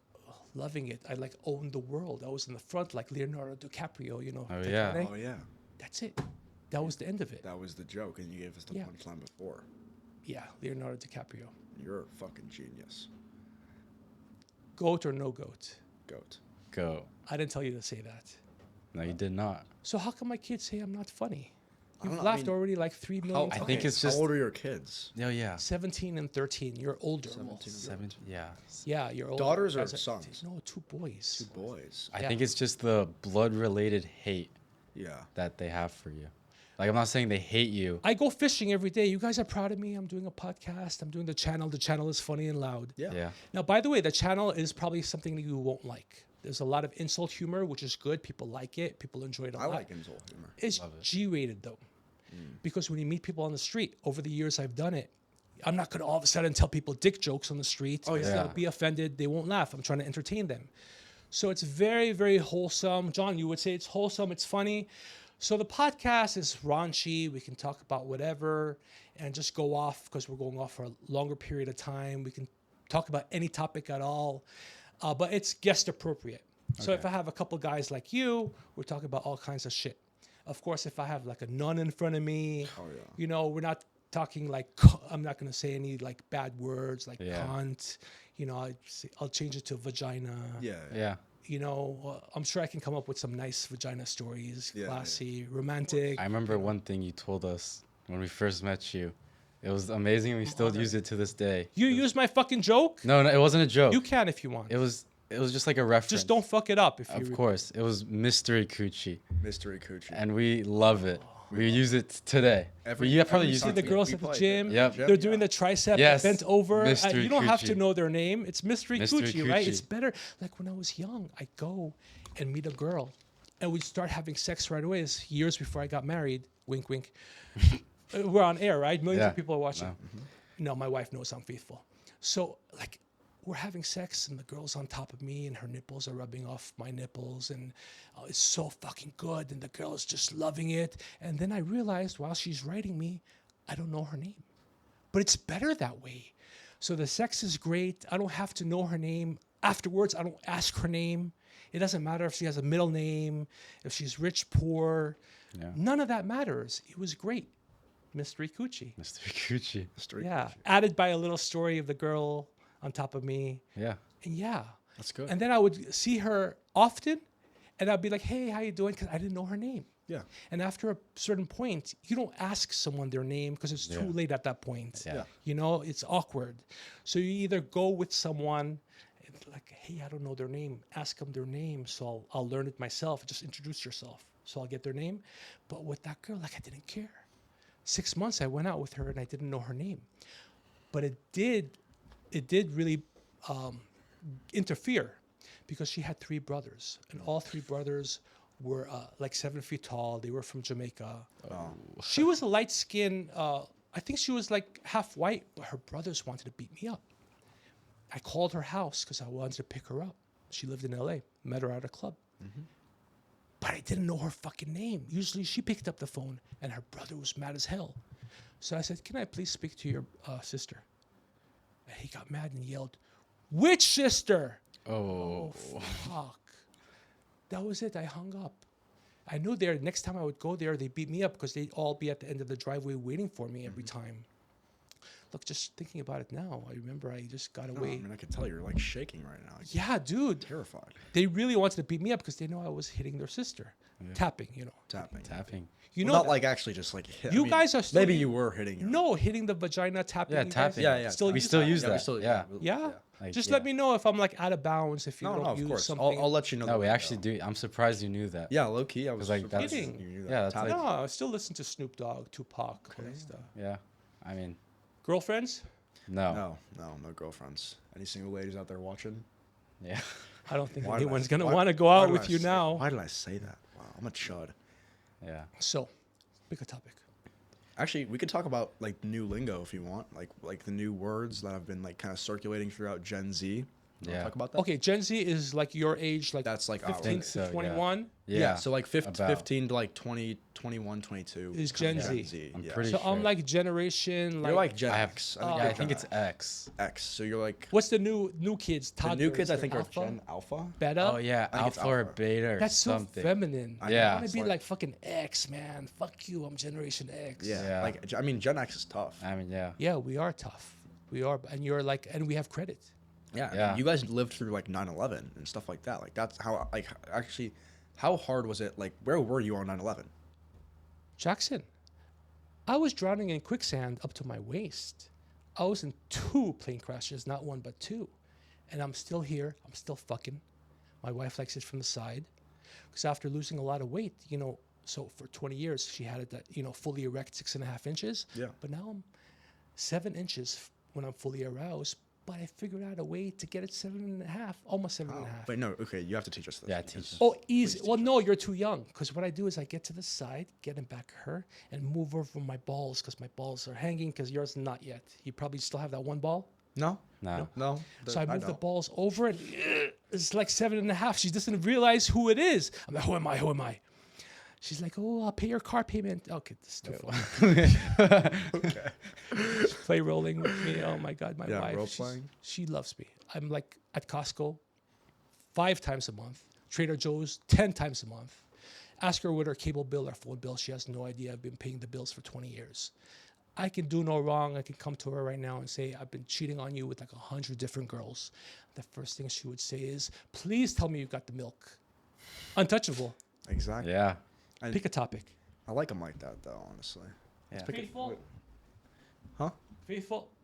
loving it. I like owned the world. I was in the front like Leonardo DiCaprio, Oh, yeah. Titanic. Oh yeah. That's it. That was the end of it. That was the joke, and you gave us the Yeah. punchline before. Yeah, Leonardo DiCaprio. You're a fucking genius. Goat or no goat? Goat. Go. I didn't tell you to say that. No, you did not. So how come my kids say I'm not funny? I don't You've know, I laughed mean, already like 3 million I times. think it's just- How old are your kids? Oh, yeah. 17 and 13. You're older. 17. 7, yeah. Yeah, you're older. Daughters or Guys are- sons? No, 2 boys. 2 boys. I Yeah. think it's just the blood-related hate Yeah. that they have for you. Like, I'm not saying they hate you. I go fishing every day. You guys are proud of me. I'm doing a podcast. I'm doing the channel. The channel is funny and loud. Yeah. Yeah. Now, by the way, the channel is probably something that you won't like. There's a lot of insult humor, which is good. People like it. People enjoy it a I lot. like insult humor. It's Love it. G-rated though, because when you meet people on the street, over the years I've done it. I'm not gonna all of a sudden tell people dick jokes on the street. Oh, yeah. They'll be offended. They won't laugh. I'm trying to entertain them. So it's very, very wholesome. John, you would say it's wholesome. It's funny. So the podcast is raunchy. We can talk about whatever and just go off because we're going off for a longer period of time. We can talk about any topic at all, but it's guest appropriate. So if I have a couple guys like you, we're talking about all kinds of shit. Of course, if I have like a nun in front of me, Oh, yeah. you know, we're not talking like, I'm not gonna say any like bad words like Yeah. cunt. You know, I'll change it to vagina. Yeah. You know, I'm sure I can come up with some nice vagina stories, Yeah, classy, romantic. I remember one thing you told us when we first met you. It was amazing. We still use it to this day. You use my fucking joke? No, it wasn't a joke. You can if you want. It was just like a reference. Just don't fuck it up if you. Of course, it was mystery coochie, Mystery coochie. and we love it. We use it today. You probably You use see it. the girls at the gym. Yep. They're doing the tricep Yes. bent over. Mystery You don't have to coochie. know their name. It's mystery coochie, right? coochie. It's better. Like when I was young, I go and meet a girl, and we start having sex right away. It's years before I got married. Wink, wink. We're on air, right? Millions Yeah. of people are watching. No. No, my wife knows I'm faithful. So like we're having sex and the girl's on top of me and her nipples are rubbing off my nipples and it's so fucking good and the girl is just loving it. And then I realized while she's writing me, I don't know her name. But it's better that way. So the sex is great. I don't have to know her name. Afterwards, I don't ask her name. It doesn't matter if she has a middle name, if she's rich, poor. Yeah. None of that matters. It was great. Mystery coochie. Mystery coochie. Mystery Yeah, coochie. added by a little story of the girl on top of me. Yeah. And yeah. That's good. And then I would see her often and I'd be like, hey, how you doing? Because I didn't know her name. Yeah. And after a certain point, you don't ask someone their name because it's too Yeah. late at that point. Yeah. You know, it's awkward. So you either go with someone and like, hey, I don't know their name. Ask them their name. So I'll learn it myself. Just introduce yourself. So I'll get their name. But with that girl, like I didn't care. 6 months I went out with her and I didn't know her name. But it did really interfere because she had 3 brothers and all 3 brothers were like 7 feet tall. They were from Jamaica. Oh. She was a light skin. I think she was like half white, but her brothers wanted to beat me up. I called her house because I wanted to pick her up. She lived in LA. Met her at a club. But I didn't know her fucking name. Usually she picked up the phone and her brother was mad as hell. So I said, can I please speak to your sister? And he got mad and yelled, which sister? Oh. Fuck. That was it. I hung up. I knew there, next time I would go there, they'd beat me up because they'd all be at the end of the driveway waiting for me every time. Look, just thinking about it now, I remember I just got No, away. I mean, I can tell you're like shaking right now. Like, Yeah, dude. terrified. They really wanted to beat me up because they know I was hitting their sister. Tapping, you know. Tapping. Tapping. You Well, know not that- like actually just like hit. You guys are still- maybe you were hitting her. No, hitting the vagina, tapping. Yeah, you guys tapping. Yeah, yeah. Still We use still that? use Yeah, we that. still- Yeah. Yeah. Like, Just yeah. let me know if I'm like out of bounds if you No, don't no, of use course. something. I'll let you know. No, we the actually window. do. I'm surprised you knew that. Yeah, low key. I was like, surprised that's- you knew that. yeah, that's Tapping. like- No, I still listen to Snoop Dogg, Tupac, all that stuff. Yeah. I mean, Girlfriends? no. No girlfriends. Any single ladies out there watching? Yeah. I don't think Why did I- anyone's gonna why- want to go why out did with I you say- now. Why did I say that? Wow, I'm a chud. Yeah. So, pick a topic. Actually, we could talk about like new lingo if you want, like the new words that have been like kind of circulating throughout Gen Z. You wanna Yeah. talk about that. Okay, Gen Z is like your age, like That's like 15 our to so, yeah. 21. Yeah. So like about. 15 to like 20, 21, 22 Is kind of Gen Z. I'm yeah. pretty So sure. I'm like generation, You're like Gen I have, X. yeah, you're I think Gen it's X. X. So you're like what's the new kids? the new Toddlers, kids. I like think are alpha, Gen Alpha. beta. Oh yeah, I think it's alpha or alpha. beta or That's so something. feminine. I Yeah. I want it's to be like- like fucking X, man. Fuck you. I'm Generation X. Yeah. Yeah. Like I mean, Gen X is tough. I mean, yeah. Yeah, we are tough. We are, and you're like, and we have credit. Yeah. I mean, Yeah. you guys lived through like 9/11 and stuff like that. Like that's how like actually, how hard was it? Like where were you on 9/11? Jackson, I was drowning in quicksand up to my waist. I was in 2 plane crashes, not 1 but 2, and I'm still here. I'm still fucking. My wife likes it from the side, because after losing a lot of weight, you know, so for 20 years she had it that fully erect 6.5 inches. Yeah. But now I'm 7 inches when I'm fully aroused. But I figured out a way to get it 7.5, almost 7.5. Wait, no. Okay, you have to teach us this. Yeah, teach us. Oh, easy. Well, no, you're too young. Because what I do is I get to the side, get in back of her, and move over my balls because my balls are hanging. Because yours not yet. You probably still have that 1 ball. No. No. No. So I move the don't. balls over, and it's like 7.5. She doesn't realize who it is. I'm like, who am I? Who am I? She's like, oh, I'll pay your car payment. Okay, this is too far. She's play rolling with me. Oh my God, my Yeah, wife. role playing. She loves me. I'm like at Costco 5 times a month. Trader Joe's 10 times a month. Ask her with her cable bill or phone bill. She has no idea. I've been paying the bills for 20 years. I can do no wrong. I can come to her right now and say, I've been cheating on you with like 100 different girls. The first thing she would say is, please tell me you got the milk. Untouchable. Exactly. Yeah. Pick a topic. I like them like that, though, honestly. Yeah. Faithful. Huh?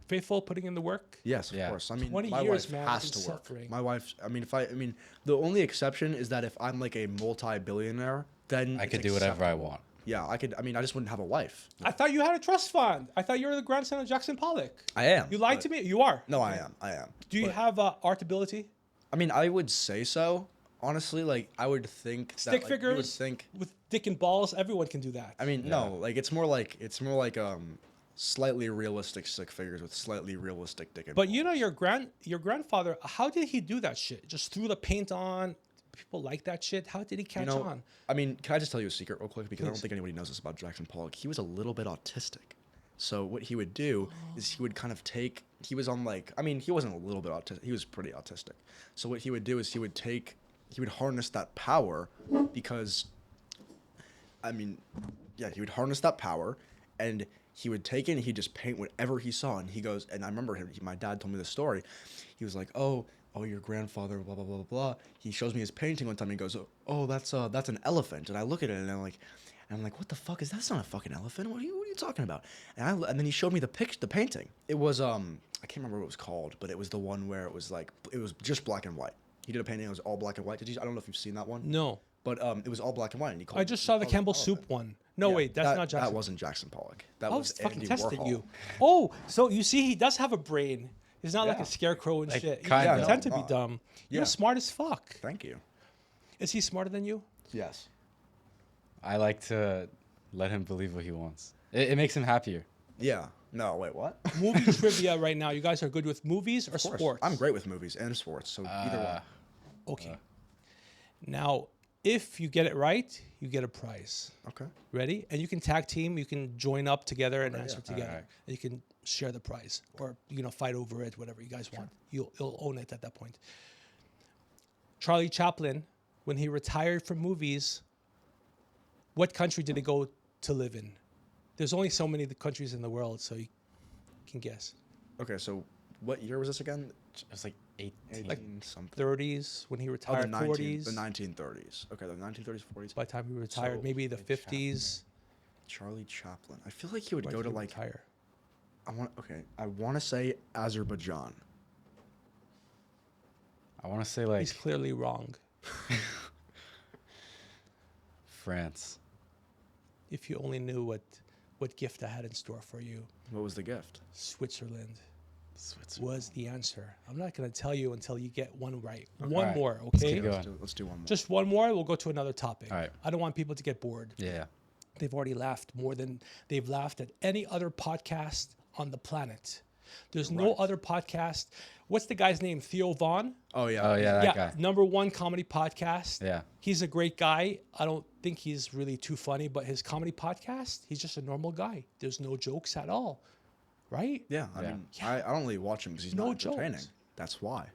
Faithful, putting in the work. Yes, of Yeah. course. I mean, 20 my years, wife man, has I've to been work. suffering. My wife. I mean, the only exception is that if I'm like a multi-billionaire, then I it's could do whatever I acceptable. want. Yeah, I could. I mean, I just wouldn't have a wife. I thought you had a trust fund. I thought you were the grandson of Jackson Pollock. I am. You lied but- to me? You are. No, I am. I am. Do you But- have art ability? I mean, I would say so. Honestly, like I would think that, Stick like, figures? You would think. With dick and balls, everyone can do that. I mean, no, like it's more like slightly realistic stick figures with slightly realistic dick. And But you know your grandfather, how did he do that shit? Just threw the paint on. People like that shit. How did he catch on? I mean, can I just tell you a secret real quick? Because I don't Please. think anybody knows this about Jackson Pollock. He was a little bit autistic. So what he would do is he would kind of take. He was on like. I mean, he wasn't a little bit autistic. He was pretty autistic. So what he would do is he would harness that power because. I mean, yeah, he would harness that power, and he would take it and he'd just paint whatever he saw. And he goes, and I remember my dad told me this story. He was like, oh, your grandfather, blah, blah, blah, blah. He shows me his painting one time. And he goes, oh, that's an elephant. And I look at it and I'm like, what the fuck is that? That's not a fucking elephant. What are you talking about? And then he showed me the painting. It was, I can't remember what it was called, but it was the one where it was just black and white. He did a painting. It was all black and white. I don't know if you've seen that one. No. But it was all black and white. And he called I just saw the it Campbell elephant. Soup one. No, Yeah, wait, that's not Jackson. That wasn't Jackson Pollock. That I was was fucking Andy testing Warhol. you. Oh, so you see, he does have a brain. He's not like Yeah. a scarecrow and Like, shit. You kinda. pretend to No, be no. dumb. You're Yeah. smart as fuck. Thank you. Is he smarter than you? Yes. I like to let him believe what he wants. It makes him happier. Yeah. No, wait, what? Movie trivia right now. You guys are good with movies or Of course. sports? I'm great with movies and sports, so either one. Okay. Now, if you get it right, you get a prize. Okay. Ready? And you can tag team. You can join up together and answer yeah. together. Alright. And you can share the prize or fight over it, whatever you guys want. You'll own it at that point. Charlie Chaplin, when he retired from movies, what country did he go to live in? There's only so many countries in the world, so you can guess. Okay, so what year was this again? It was like 18. 18 something. 30s when he Oh, retired. 40s. the 1930s. Okay, the 1930s, 40s. By the time he retired, So, maybe the 50s. Charlie Chaplin. I feel like he would Why go did to he like retire? I want to say Azerbaijan. I want to say like He's clearly wrong. France. If you only knew what gift I had in store for you, What was the gift? Switzerland Switzerland. was the answer. I'm not going to tell you until you get one right. Okay. One Alright. more, Let's okay? keep going. Let's do one more. Just one more. We'll go to another topic. Alright. I don't want people to get bored. Yeah. They've already laughed more than they've laughed at any other podcast on the planet. There's no Right. other podcast. What's the guy's name? Theo Vaughn? Oh yeah. Oh yeah, that guy. #1 comedy podcast. Yeah. He's a great guy. I don't think he's really too funny, but his comedy podcast, he's just a normal guy. There's no jokes at all. Right? Yeah. I Yeah. mean, I don't really watch him because he's No not entertaining. jokes. That's why.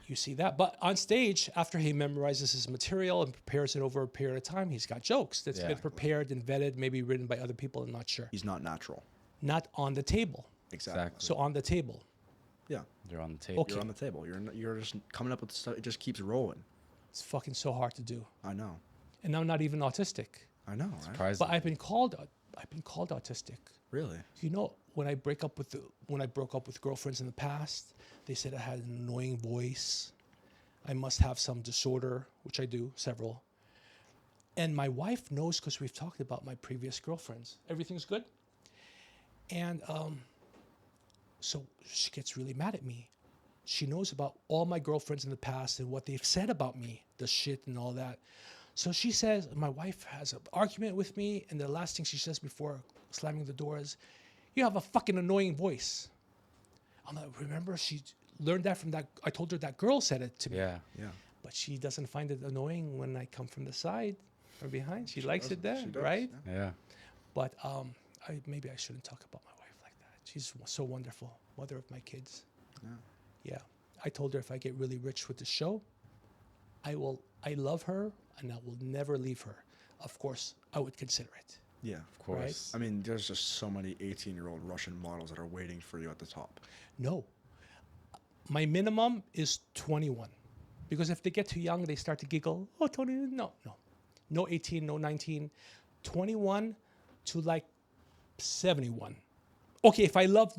You see that. But on stage, after he memorizes his material and prepares it over a period of time, he's got jokes that's Yeah. been prepared and vetted, maybe written by other people. I'm not sure. He's not natural. Not on the table. Exactly. So on the table. Yeah. They're on the table. Okay. You're on the table. You're just coming up with stuff. It just keeps rolling. It's fucking so hard to do. I know. And I'm not even autistic. I know. Right? Surprising. But I've been called autistic. Really? You know, when I broke up with girlfriends in the past, they said I had an annoying voice. I must have some disorder, which I do, several. And my wife knows because we've talked about my previous girlfriends. Everything's good. And so she gets really mad at me. She knows about all my girlfriends in the past and what they've said about me, the shit and all that. So she says, my wife has an argument with me, and the last thing she says before slamming the door is, "You have a fucking annoying voice." I'm like, remember, she learned that from that. I told her that girl said it to me. yeah. Yeah. But she doesn't find it annoying when I come from the side or behind. She likes it does. She then, does, right? yeah. Yeah. But maybe I shouldn't talk about my wife like that. She's so wonderful, mother of my kids. Yeah. Yeah. I told her if I get really rich with the show, I love her and I will never leave her. Of course, I would consider it. Yeah. Of course. I mean, there's just so many 18-year-old Russian models that are waiting for you at the top. No. My minimum is 21. Because if they get too young, they start to giggle. Oh, Tony, no. No 18, no 19. 21 to like 71. Okay, if I love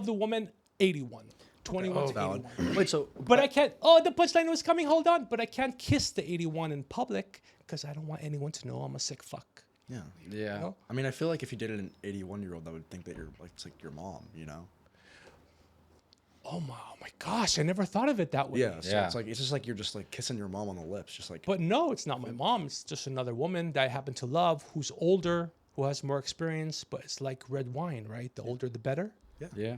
the woman, 81. 21 to Valid. 81. Wait, so But I can't. Oh, the punchline was coming. Hold on. But I can't kiss the 81 in public because I don't want anyone to know I'm a sick fuck. yeah. Yeah. You know? I mean, I feel like if you dated an 81-year-old, that would think that you're like it's like your mom, you know? Oh my gosh! I never thought of it that way. Yeah. So Yeah. it's just like you're just like kissing your mom on the lips, just like. But no, it's not my mom. It's just another woman that I happen to love, who's older, who has more experience. But it's like red wine, right? The older, the better. Yeah.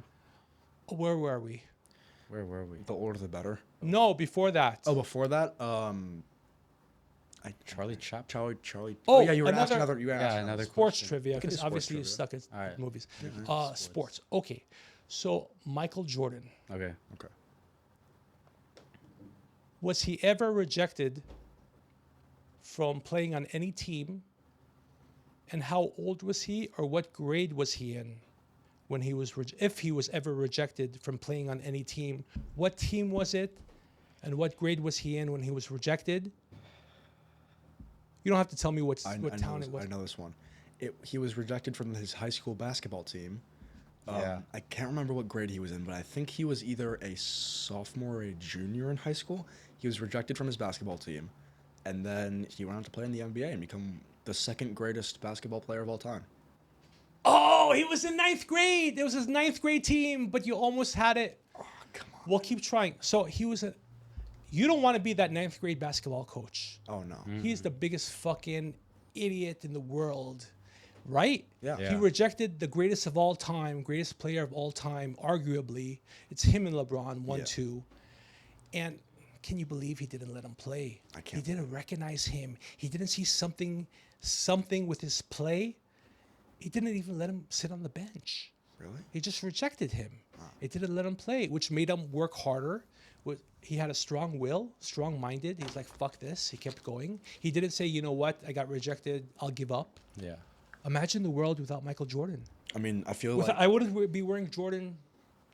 Where were we? Where were we? The older, the better. No, before that. Oh, before that, Charlie Chaplin. Charlie. Oh, yeah, you were asking another- another. You were Yeah, asking another Sports question. trivia, can do because sports obviously you trivia. suck at All right. movies. Mm-hmm. Sports. Okay. So Michael Jordan, Okay. Okay. was he ever rejected from playing on any team? And how old was he, or what grade was he in when he was, if he was ever rejected from playing on any team? What team was it, and what grade was he in when he was rejected? You don't have to tell me what town it was. I know this one. He was rejected from his high school basketball team. Yeah. I can't remember what grade he was in, but I think he was either a sophomore or a junior in high school. He was rejected from his basketball team, and then he went on to play in the NBA and become the second greatest basketball player of all time. Oh, he was in ninth grade. It was his ninth grade team, but you almost had it. Oh, come on. We'll keep trying. So he was a. You don't want to be that ninth grade basketball coach. Oh, no. He's the biggest fucking idiot in the world, right? Yeah. He Yeah. rejected the greatest of all time, greatest player of all time, arguably. It's him and LeBron, 1-2. And can you believe he didn't let him play? I can't He didn't recognize him. He didn't see something with his play. He didn't even let him sit on the bench. Really? He just rejected him. It didn't let him play, which made him work harder. He had a strong will, strong-minded. He's like, fuck this. He kept going. He didn't say, you know what, I got rejected, I'll give up. Yeah. Imagine the world without Michael Jordan. I mean, I feel like. I wouldn't be wearing Jordan.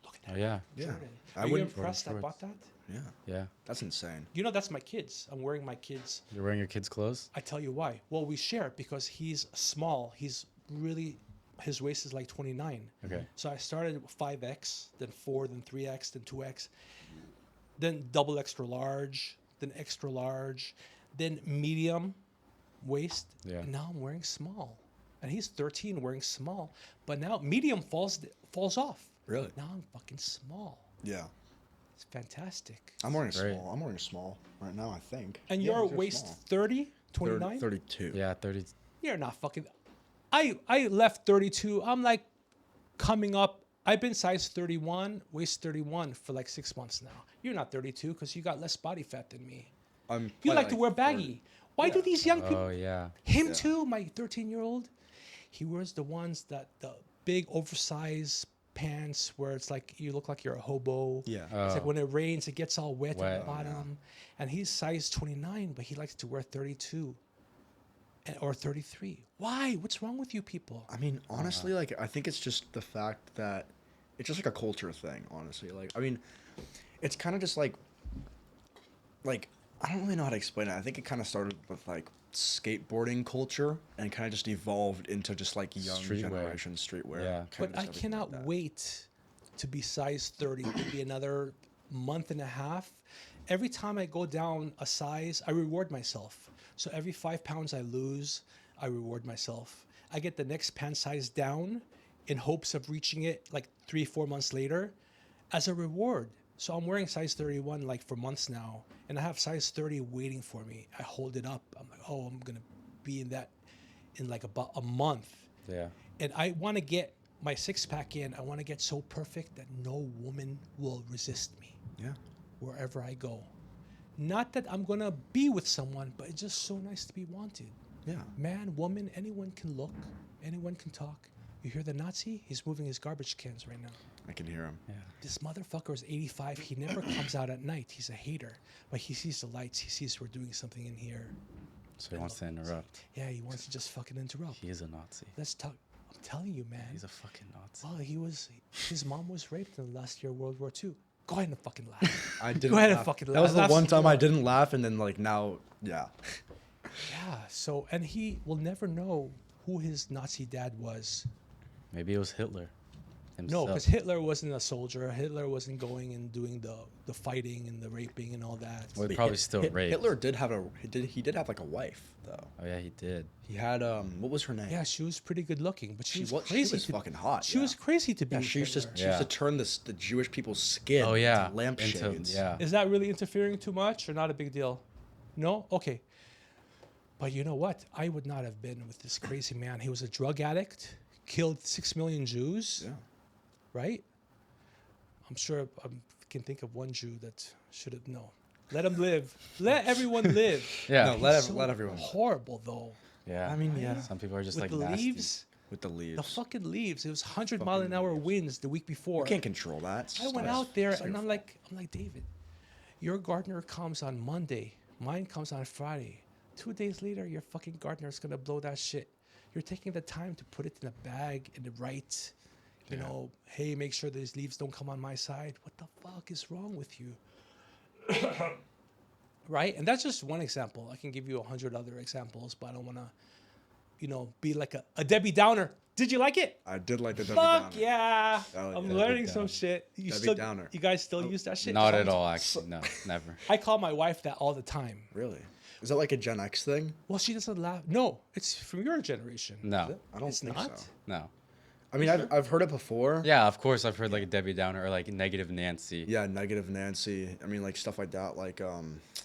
Look at that. Oh yeah. Yeah. Jordan. I Are you wouldn't. impressed I Jordan bought that? Yeah. Yeah. That's insane. You know, that's my kids. I'm wearing my kids. You're wearing your kids' clothes. I tell you why. Well, we share it because he's small. He's really, his waist is like 29. Okay. So I started with 5X, then 4, then 3X, then 2X, then double extra large, then extra large, then medium waist. Yeah. And now I'm wearing small. And he's 13 wearing small. But now medium falls off. Really? Now I'm fucking small. Yeah. It's fantastic. I'm wearing a Great. small. I'm wearing a small right now, I think. And Yeah, your you're waist small. 30, 29? 32. Yeah. 30. You're not fucking. I left 32. I'm like coming up. I've been size 31, waist 31 for like 6 months now. You're not 32 because you got less body fat than me. I'm You probably like to wear baggy. 40. Why do Yeah. these young people? Oh yeah. Him Yeah. too, my 13-year-old. He wears the ones that the big oversized pants where it's like you look like you're a hobo. Yeah. It's like Oh. when it rains, it gets all wet, at Wet. the bottom. And he's size 29, but he likes to wear 32 or 33. Why? What's wrong with you people? I mean, honestly, like I think it's just the fact that it's just like a culture thing. Honestly, like I mean, it's kind of just like I don't really know how to explain it. I think it kind of started with like skateboarding culture and kind of just evolved into just like young Streetwear. generation streetwear. Yeah. kinda But I just everything cannot like that. wait to be size 30, maybe another month and a half. Every time I go down a size, I reward myself. So every 5 pounds I lose, I reward myself. I get the next pant size down in hopes of reaching it like 3-4 months later as a reward. So I'm wearing size 31 like for months now, and I have size 30 waiting for me. I hold it up. I'm like, oh, I'm gonna be in that in like about a month. Yeah. And I want to get my 6-pack in. I want to get so perfect that no woman will resist me Yeah. wherever I go. Not that I'm going to be with someone, but it's just so nice to be wanted. Yeah. Man, woman, anyone can look, anyone can talk. You hear the Nazi? He's moving his garbage cans right now. I can hear him. Yeah. This motherfucker is 85. He never comes out at night. He's a hater. But he sees the lights. He sees we're doing something in here. So he wants to interrupt. Yeah, he wants to just fucking interrupt. He is a Nazi. Let's talk. I'm telling you, man. He's a fucking Nazi. Well, his mom was raped in the last year of World War II. Go ahead and fucking laugh. I didn't Go ahead and laugh. fucking laugh. That was the Laugh one some time I more. didn't laugh, and then like now, yeah. Yeah. So, and he will never know who his Nazi dad was. Maybe it was Hitler. No, Himself. because Hitler wasn't a soldier. Hitler wasn't going and doing the fighting and the raping and all that. Well, he probably still raped. Hitler did have he did have like a wife though. Oh yeah, he did. He had what was her name? Yeah, she was pretty good looking, but she was She crazy. was fucking hot. She was crazy to be. Yeah, with she used Hitler. to she used to turn the Jewish people's skin Oh yeah, into lampshades. yeah. Is that really interfering too much or not a big deal? No? Okay. But you know what? I would not have been with this crazy man. He was a drug addict, killed 6 million Jews, Yeah. right? I'm sure I can think of one Jew that should have, no. Let him live. Let everyone live. Yeah. No, He's let so everyone live. horrible, though. Yeah. I mean, yeah. Some people are just With like the nasty. leaves, With the leaves. the fucking leaves. It was 100-mile-an-hour winds the week before. You can't control that. It's I just went like- out there it's and your I'm like, David, your gardener comes on Monday. Mine comes on Friday. 2 days later, your fucking gardener is gonna blow that shit. You're taking the time to put it in a bag in the right, you know, hey, make sure these leaves don't come on my side. What the fuck is wrong with you? Right? And that's just one example. I can give you 100 other examples, but I don't wanna, you know, be like a Debbie Downer. Did you like it? I did like the Debbie Fuck Downer. yeah. Oh, I'm yeah. learning Debbie some Downer. shit. You Debbie still, Downer. you guys still use that shit? Not at all, actually. No, never. I call my wife that all the time. Really? Is that like a Gen X thing? Well, she doesn't laugh. No, it's from your generation. No, I don't It's think not? so. no. I mean, I've heard it before. Yeah, of course I've heard like a Debbie Downer or like negative Nancy. Yeah, negative Nancy. I mean, like stuff like that. Like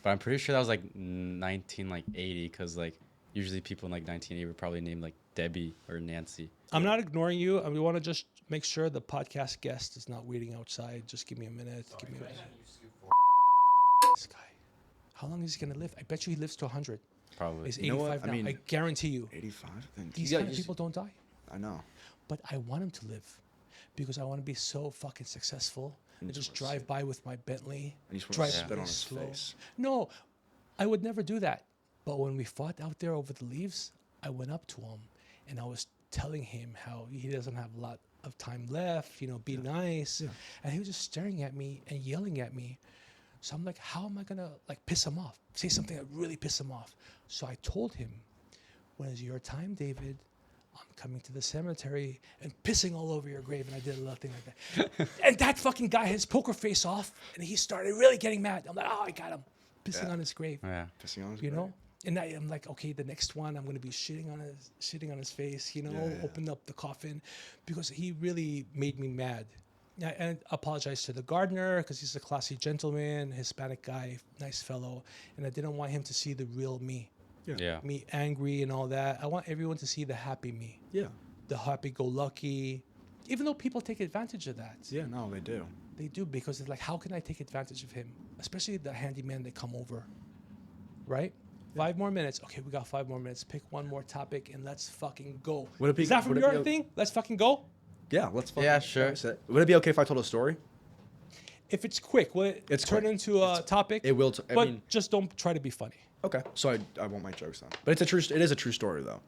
But I'm pretty sure that was like 1980 because like usually people in like 1980 were probably named like Debbie or Nancy. I'm not ignoring you. We want to just make sure the podcast guest is not waiting outside. Just give me a minute. Give me a minute. This guy. How long is he going to live? I bet you he lives to 100. Probably. He's You know 85 what? I now. mean- I guarantee you. 85. Then These Yeah, kind of people don't die. I know. But I want him to live because I want to be so fucking successful and just just wanna drive by with my Bentley. And you just Drive want to spit really on his slow. face. No, I would never do that. But when we fought out there over the leaves, I went up to him and I was telling him how he doesn't have a lot of time left, you know, be nice. Yeah. And he was just staring at me and yelling at me. So I'm like, how am I gonna like piss him off? Say something that really piss him off. So I told him, when is your time, David? I'm coming to the cemetery and pissing all over your grave. And I did a little thing like that. And that fucking guy had his poker face off and he started really getting mad. I'm like, oh, I got him. Pissing Yeah. on his grave. Yeah. Pissing on his You grave. know? And I'm like, okay, the next one I'm gonna be shitting on his face, you know, Yeah. open up the coffin, because he really made me mad. Yeah, and I apologize to the gardener because he's a classy gentleman, Hispanic guy, nice fellow, and I didn't want him to see the real me, Yeah. me angry and all that. I want everyone to see the happy me, Yeah. the happy-go-lucky. Even though people take advantage of that, Yeah. No, they do. they do, because it's like, how can I take advantage of him? Especially the handyman that come over, right? 5 more minutes. Okay, we got 5 more minutes. Pick one more topic and let's fucking go. Would it be- Is that from would it be your o- thing? Let's fucking go. Yeah. Let's. Fucking, Yeah, sure. Would it be okay if I told a story? If it's quick, will it It's turn quick. into a topic? It will. I But mean, just don't try to be funny. okay. So I won't make jokes then. But it is a true story though.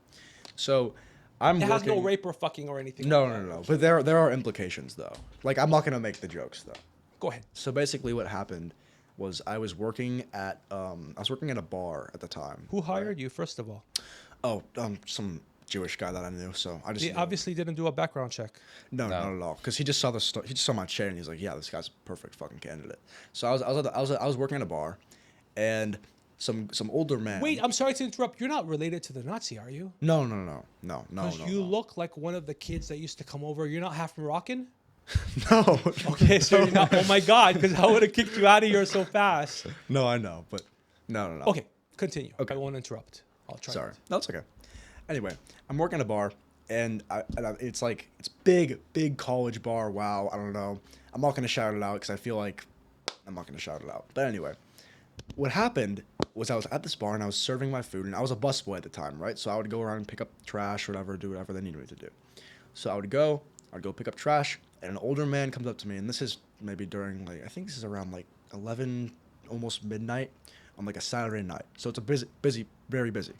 So I'm It has working. no rape or fucking or anything. No, like no, that. no, no. But there are implications though. Like I'm not gonna make the jokes though. Go ahead. So basically, what happened was I was working at a bar at the time. Who hired you, first of all? Oh, some Jewish guy that I knew. So I just He knew. obviously didn't do a background check. No, No. not at all. Because he just saw he just saw my chair and he's like, yeah, this guy's a perfect fucking candidate. So I was working at a bar, and some older man. Wait, I'm sorry to interrupt. You're not related to the Nazi, are you? No. Because you look like one of the kids that used to come over. You're not half Moroccan? No. Okay, so you're not. Oh my God, because I would have kicked you out of here so fast. No, I know, but no. Okay, continue. Okay. I won't interrupt. I'll try. Sorry. not to. No, it's okay. Anyway, I'm working at a bar, and it's big college bar. Wow, I don't know. I'm not gonna shout it out because I feel like I'm not gonna shout it out. But anyway, what happened was I was at this bar and I was serving my food, and I was a busboy at the time, right? So I would go around and pick up trash, whatever, do whatever they needed me to do. So I'd go pick up trash, and an older man comes up to me, and this is maybe during I think this is around 11, almost midnight. on like a Saturday night. So it's a busy, very busy.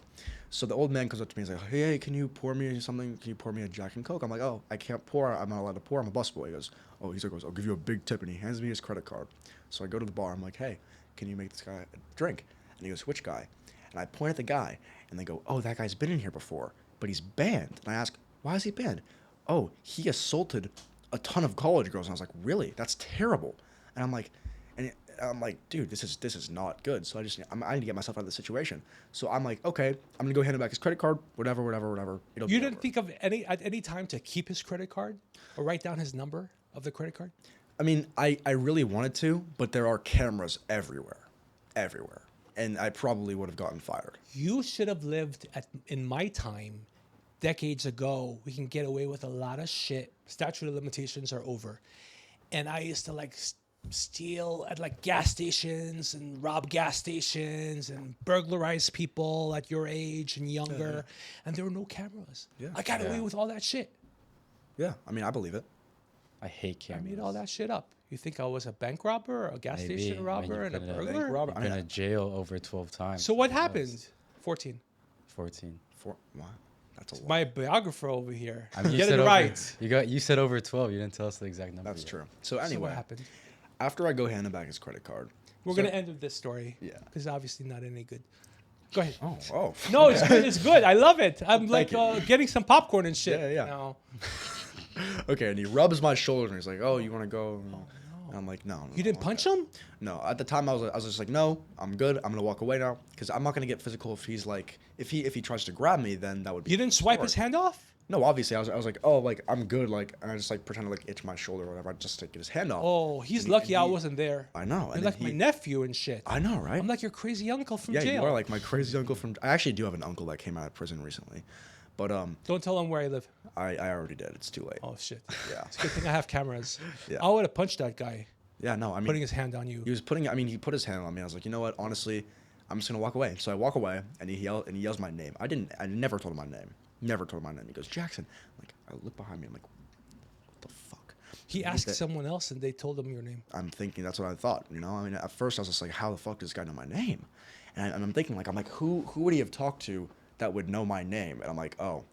So the old man comes up to me and he's like, hey, can you pour me something? Can you pour me a Jack and Coke? I'm like, oh, I can't pour. I'm not allowed to pour. I'm a busboy. He goes, oh, I'll give you a big tip. And he hands me his credit card. So I go to the bar. I'm like, hey, can you make this guy a drink? And he goes, which guy? And I point at the guy and they go, oh, that guy's been in here before, but he's banned. And I ask, why is he banned? Oh, he assaulted a ton of college girls. And I was like, really? That's terrible. And I'm like, dude, this is not good. So I need to get myself out of the situation. So I'm like, okay, I'm gonna go hand him back his credit card, whatever. You didn't think of at any time to keep his credit card or write down his number of the credit card? I mean, I really wanted to, but there are cameras everywhere. And I probably would have gotten fired. You should have lived in my time, decades ago. We can get away with a lot of shit. Statute of limitations are over. And I used to like steal at like gas stations and rob gas stations and burglarize people at your age and younger. And there were no cameras. Yeah. I got away with all that shit. Yeah, I mean, I believe it. I hate cameras. I made all that shit up. You think I was a bank robber, a gas station robber, and a burglar? robber. I've been to jail over 12 times. So what happened? 14. 14. Wow, that's a lot. My biographer over here. I mean, Get it right. You said over 12. You didn't tell us the exact number. That's yet. true. So So anyway, what happened? after I go hand him back his credit card, We're gonna end with this story. Yeah. Because obviously not any good. Go ahead. oh, No, it's good. It's good. I love it. I'm like you. getting some popcorn and shit. Yeah. No. okay, and he rubs my shoulder and he's like, oh, you want to go? And I'm like, no. You didn't punch him? No, at the time I was just like, no, I'm good. I'm gonna walk away now because I'm not gonna get physical if he's like, if he tries to grab me, then that would be. You didn't swipe hard. his hand off? No, obviously I was like, oh, like I'm good, like, and I just like pretend to like itch my shoulder or whatever. I just like get his hand off. Oh, he's And lucky I he- wasn't there. I know. You're and like then my nephew and shit. I know, right? I'm like your crazy uncle from yeah, jail. you are like my crazy uncle from. I actually do have an uncle that came out of prison recently, but Don't tell him where I live. I already did. It's too late. Oh shit. Yeah. It's a good thing I have cameras. Yeah. I would have punched that guy Yeah, no, I mean, putting his hand on you. he was putting. I mean, he put his hand on me. I was like, you know what? Honestly, I'm just gonna walk away. So I walk away, and he yells my name. I never told him my name. Never told him my name. He goes, Jackson. Like, I look behind me. I'm like, what the fuck? He asked someone else and they told him your name. I'm thinking that's what I thought. You know, I mean, at first I was just like, how the fuck does this guy know my name? And I'm thinking like, who would he have talked to that would know my name? And I'm like, oh,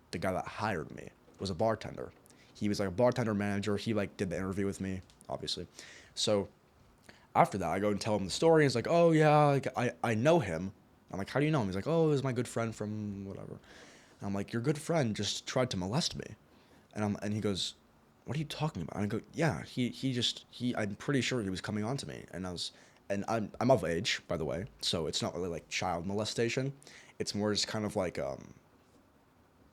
the guy that hired me was a bartender. He was like a bartender manager. He like did the interview with me, obviously. So after that, I go and tell him the story. He's like, oh yeah, like I know him. I'm like, how do you know him? He's like, oh, he was my good friend from whatever. And I'm like, your good friend just tried to molest me. And he goes, what are you talking about? And I go, yeah, I'm pretty sure he was coming on to me. And I'm of age, by the way. So it's not really like child molestation. It's more just kind of like,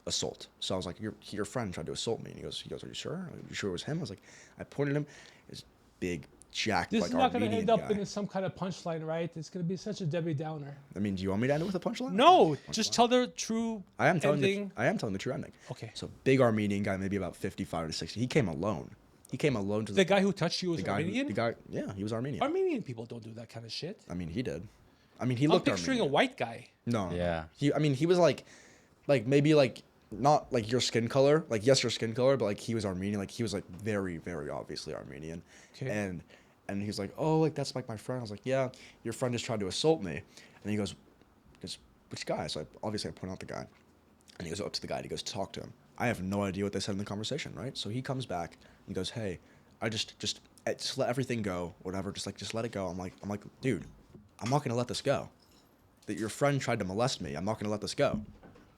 assault. So I was like, your friend tried to assault me. And he goes, are you sure? Are you sure it was him? I was like, I pointed at him. His big, jacked, This like is not going to Armenian end up guy. in some kind of punchline, right? It's going to be such a Debbie Downer. I mean, do you want me to end it with a punchline? No, just tell the true I am telling ending. the true ending. Okay. So big Armenian guy, maybe about 55 to 60. He came alone. He came alone to The guy who touched you was the guy. Armenian? Yeah, he was Armenian. Armenian people don't do that kind of shit. I mean, he did. I mean, he I'm looked picturing Armenian. a white guy. No. Yeah. He was like maybe like not like your skin color. Like yes, your skin color, but like he was Armenian. Like he was like very, very obviously Armenian. Okay. And he's like, oh, like that's like my friend. I was like, yeah, your friend just tried to assault me. And he goes, which guy? So I point out the guy. And he goes up to the guy and he goes, talk to him. I have no idea what they said in the conversation, right? So he comes back and he goes, hey, I just let everything go, whatever. Just let it go. I'm like, dude, I'm not gonna let this go. That your friend tried to molest me. I'm not gonna let this go.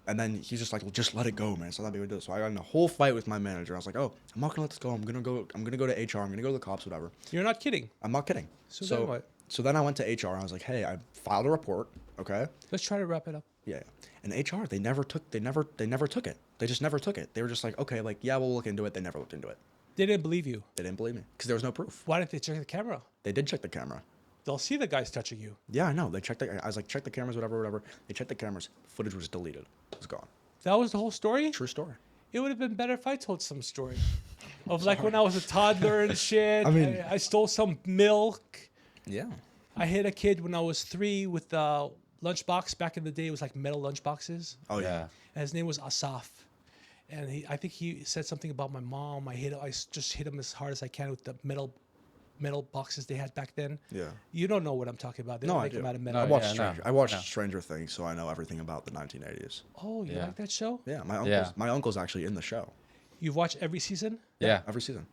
And then he's just like, well, just let it go, man. So that would do it. So I got in a whole fight with my manager. I was like, oh, I'm not gonna let this go. I'm gonna go to HR. I'm gonna go to the cops, whatever. You're not kidding. I'm not kidding. So then what? So then I went to HR and I was like, hey, I filed a report. Okay. Let's try to wrap it up. Yeah. And HR, they never took it. They just never took it. They were just like, okay, like, yeah, we'll look into it. They never looked into it. They didn't believe you. They didn't believe me because there was no proof. Why didn't they check the camera? They did check the camera. They'll see the guys touching you. Yeah, I know. They checked I was like, check the cameras, whatever. They checked the cameras. Footage was deleted. It was gone. That was the whole story? True story. It would have been better if I told some story. Of like when I was a toddler and shit. I mean- I stole some milk. Yeah. I hit a kid when I was 3 with the lunchbox. Back in the day, it was like metal lunchboxes. Oh yeah. And his name was Asaf. And I think he said something about my mom. I just hit him as hard as I can with the metal metal boxes they had back then. Yeah. You don't know what I'm talking about. They No, don't I make do. them out of I metal. No, watched yeah, no, Stranger. I watched no. Stranger Things, so I know everything about the 1980s. Oh, you Yeah. like that show? Yeah, Yeah. my uncle's actually in the show. You've watched every season? Yeah. Every season.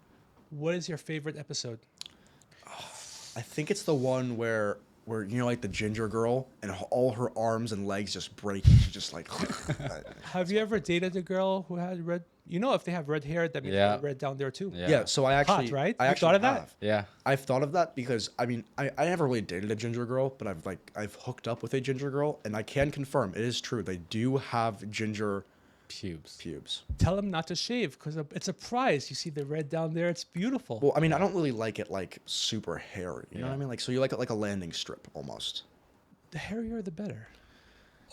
What is your favorite episode? I think it's the one where you know, like the ginger girl and all her arms and legs just break and she just like Have you ever dated a girl who had red? You know, if they have red hair, that means Yeah. they're red down there too. Yeah, so I actually right? I You actually thought of that? have. Yeah. I've thought of that because I mean I never really dated a ginger girl, but I've hooked up with a ginger girl and I can confirm it is true. They do have ginger Pubes. Tell them not to shave because it's a prize. You see the red down there; it's beautiful. Well, I mean I don't really like it like super hairy. You know what I Yeah. mean? Like so you like it like a landing strip almost. The hairier, the better.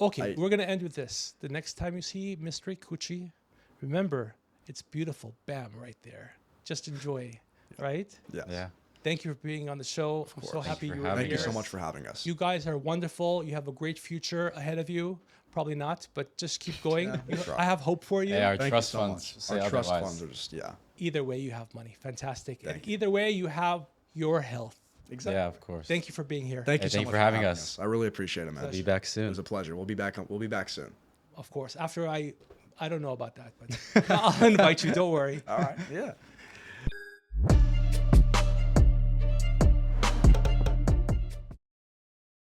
Okay, I- we're gonna end with this. The next time you see Mystery Coochie, remember it's beautiful. Bam, right there. Just enjoy, right? Yes. Yeah. Thank you for being on the show. I'm so course. happy Thank you you for were having Thank you here. so much for having us. You guys are wonderful. You have a great future ahead of you. Probably not, but just keep going. we'll try. I have hope for you. Hey, our Thank trust you so funds much. say Our trust otherwise. funds are just Either way, you have money. Fantastic. And Thank you. either way, you have your health. Exactly. Yeah, of course. Thank you for being here. Thank Hey, you so thank much you for having us. I really appreciate it, man. Be back It soon. was a pleasure. We'll be back. We'll be back soon. Of course. After I don't know about that, but I'll invite you. Don't worry. All right. Yeah.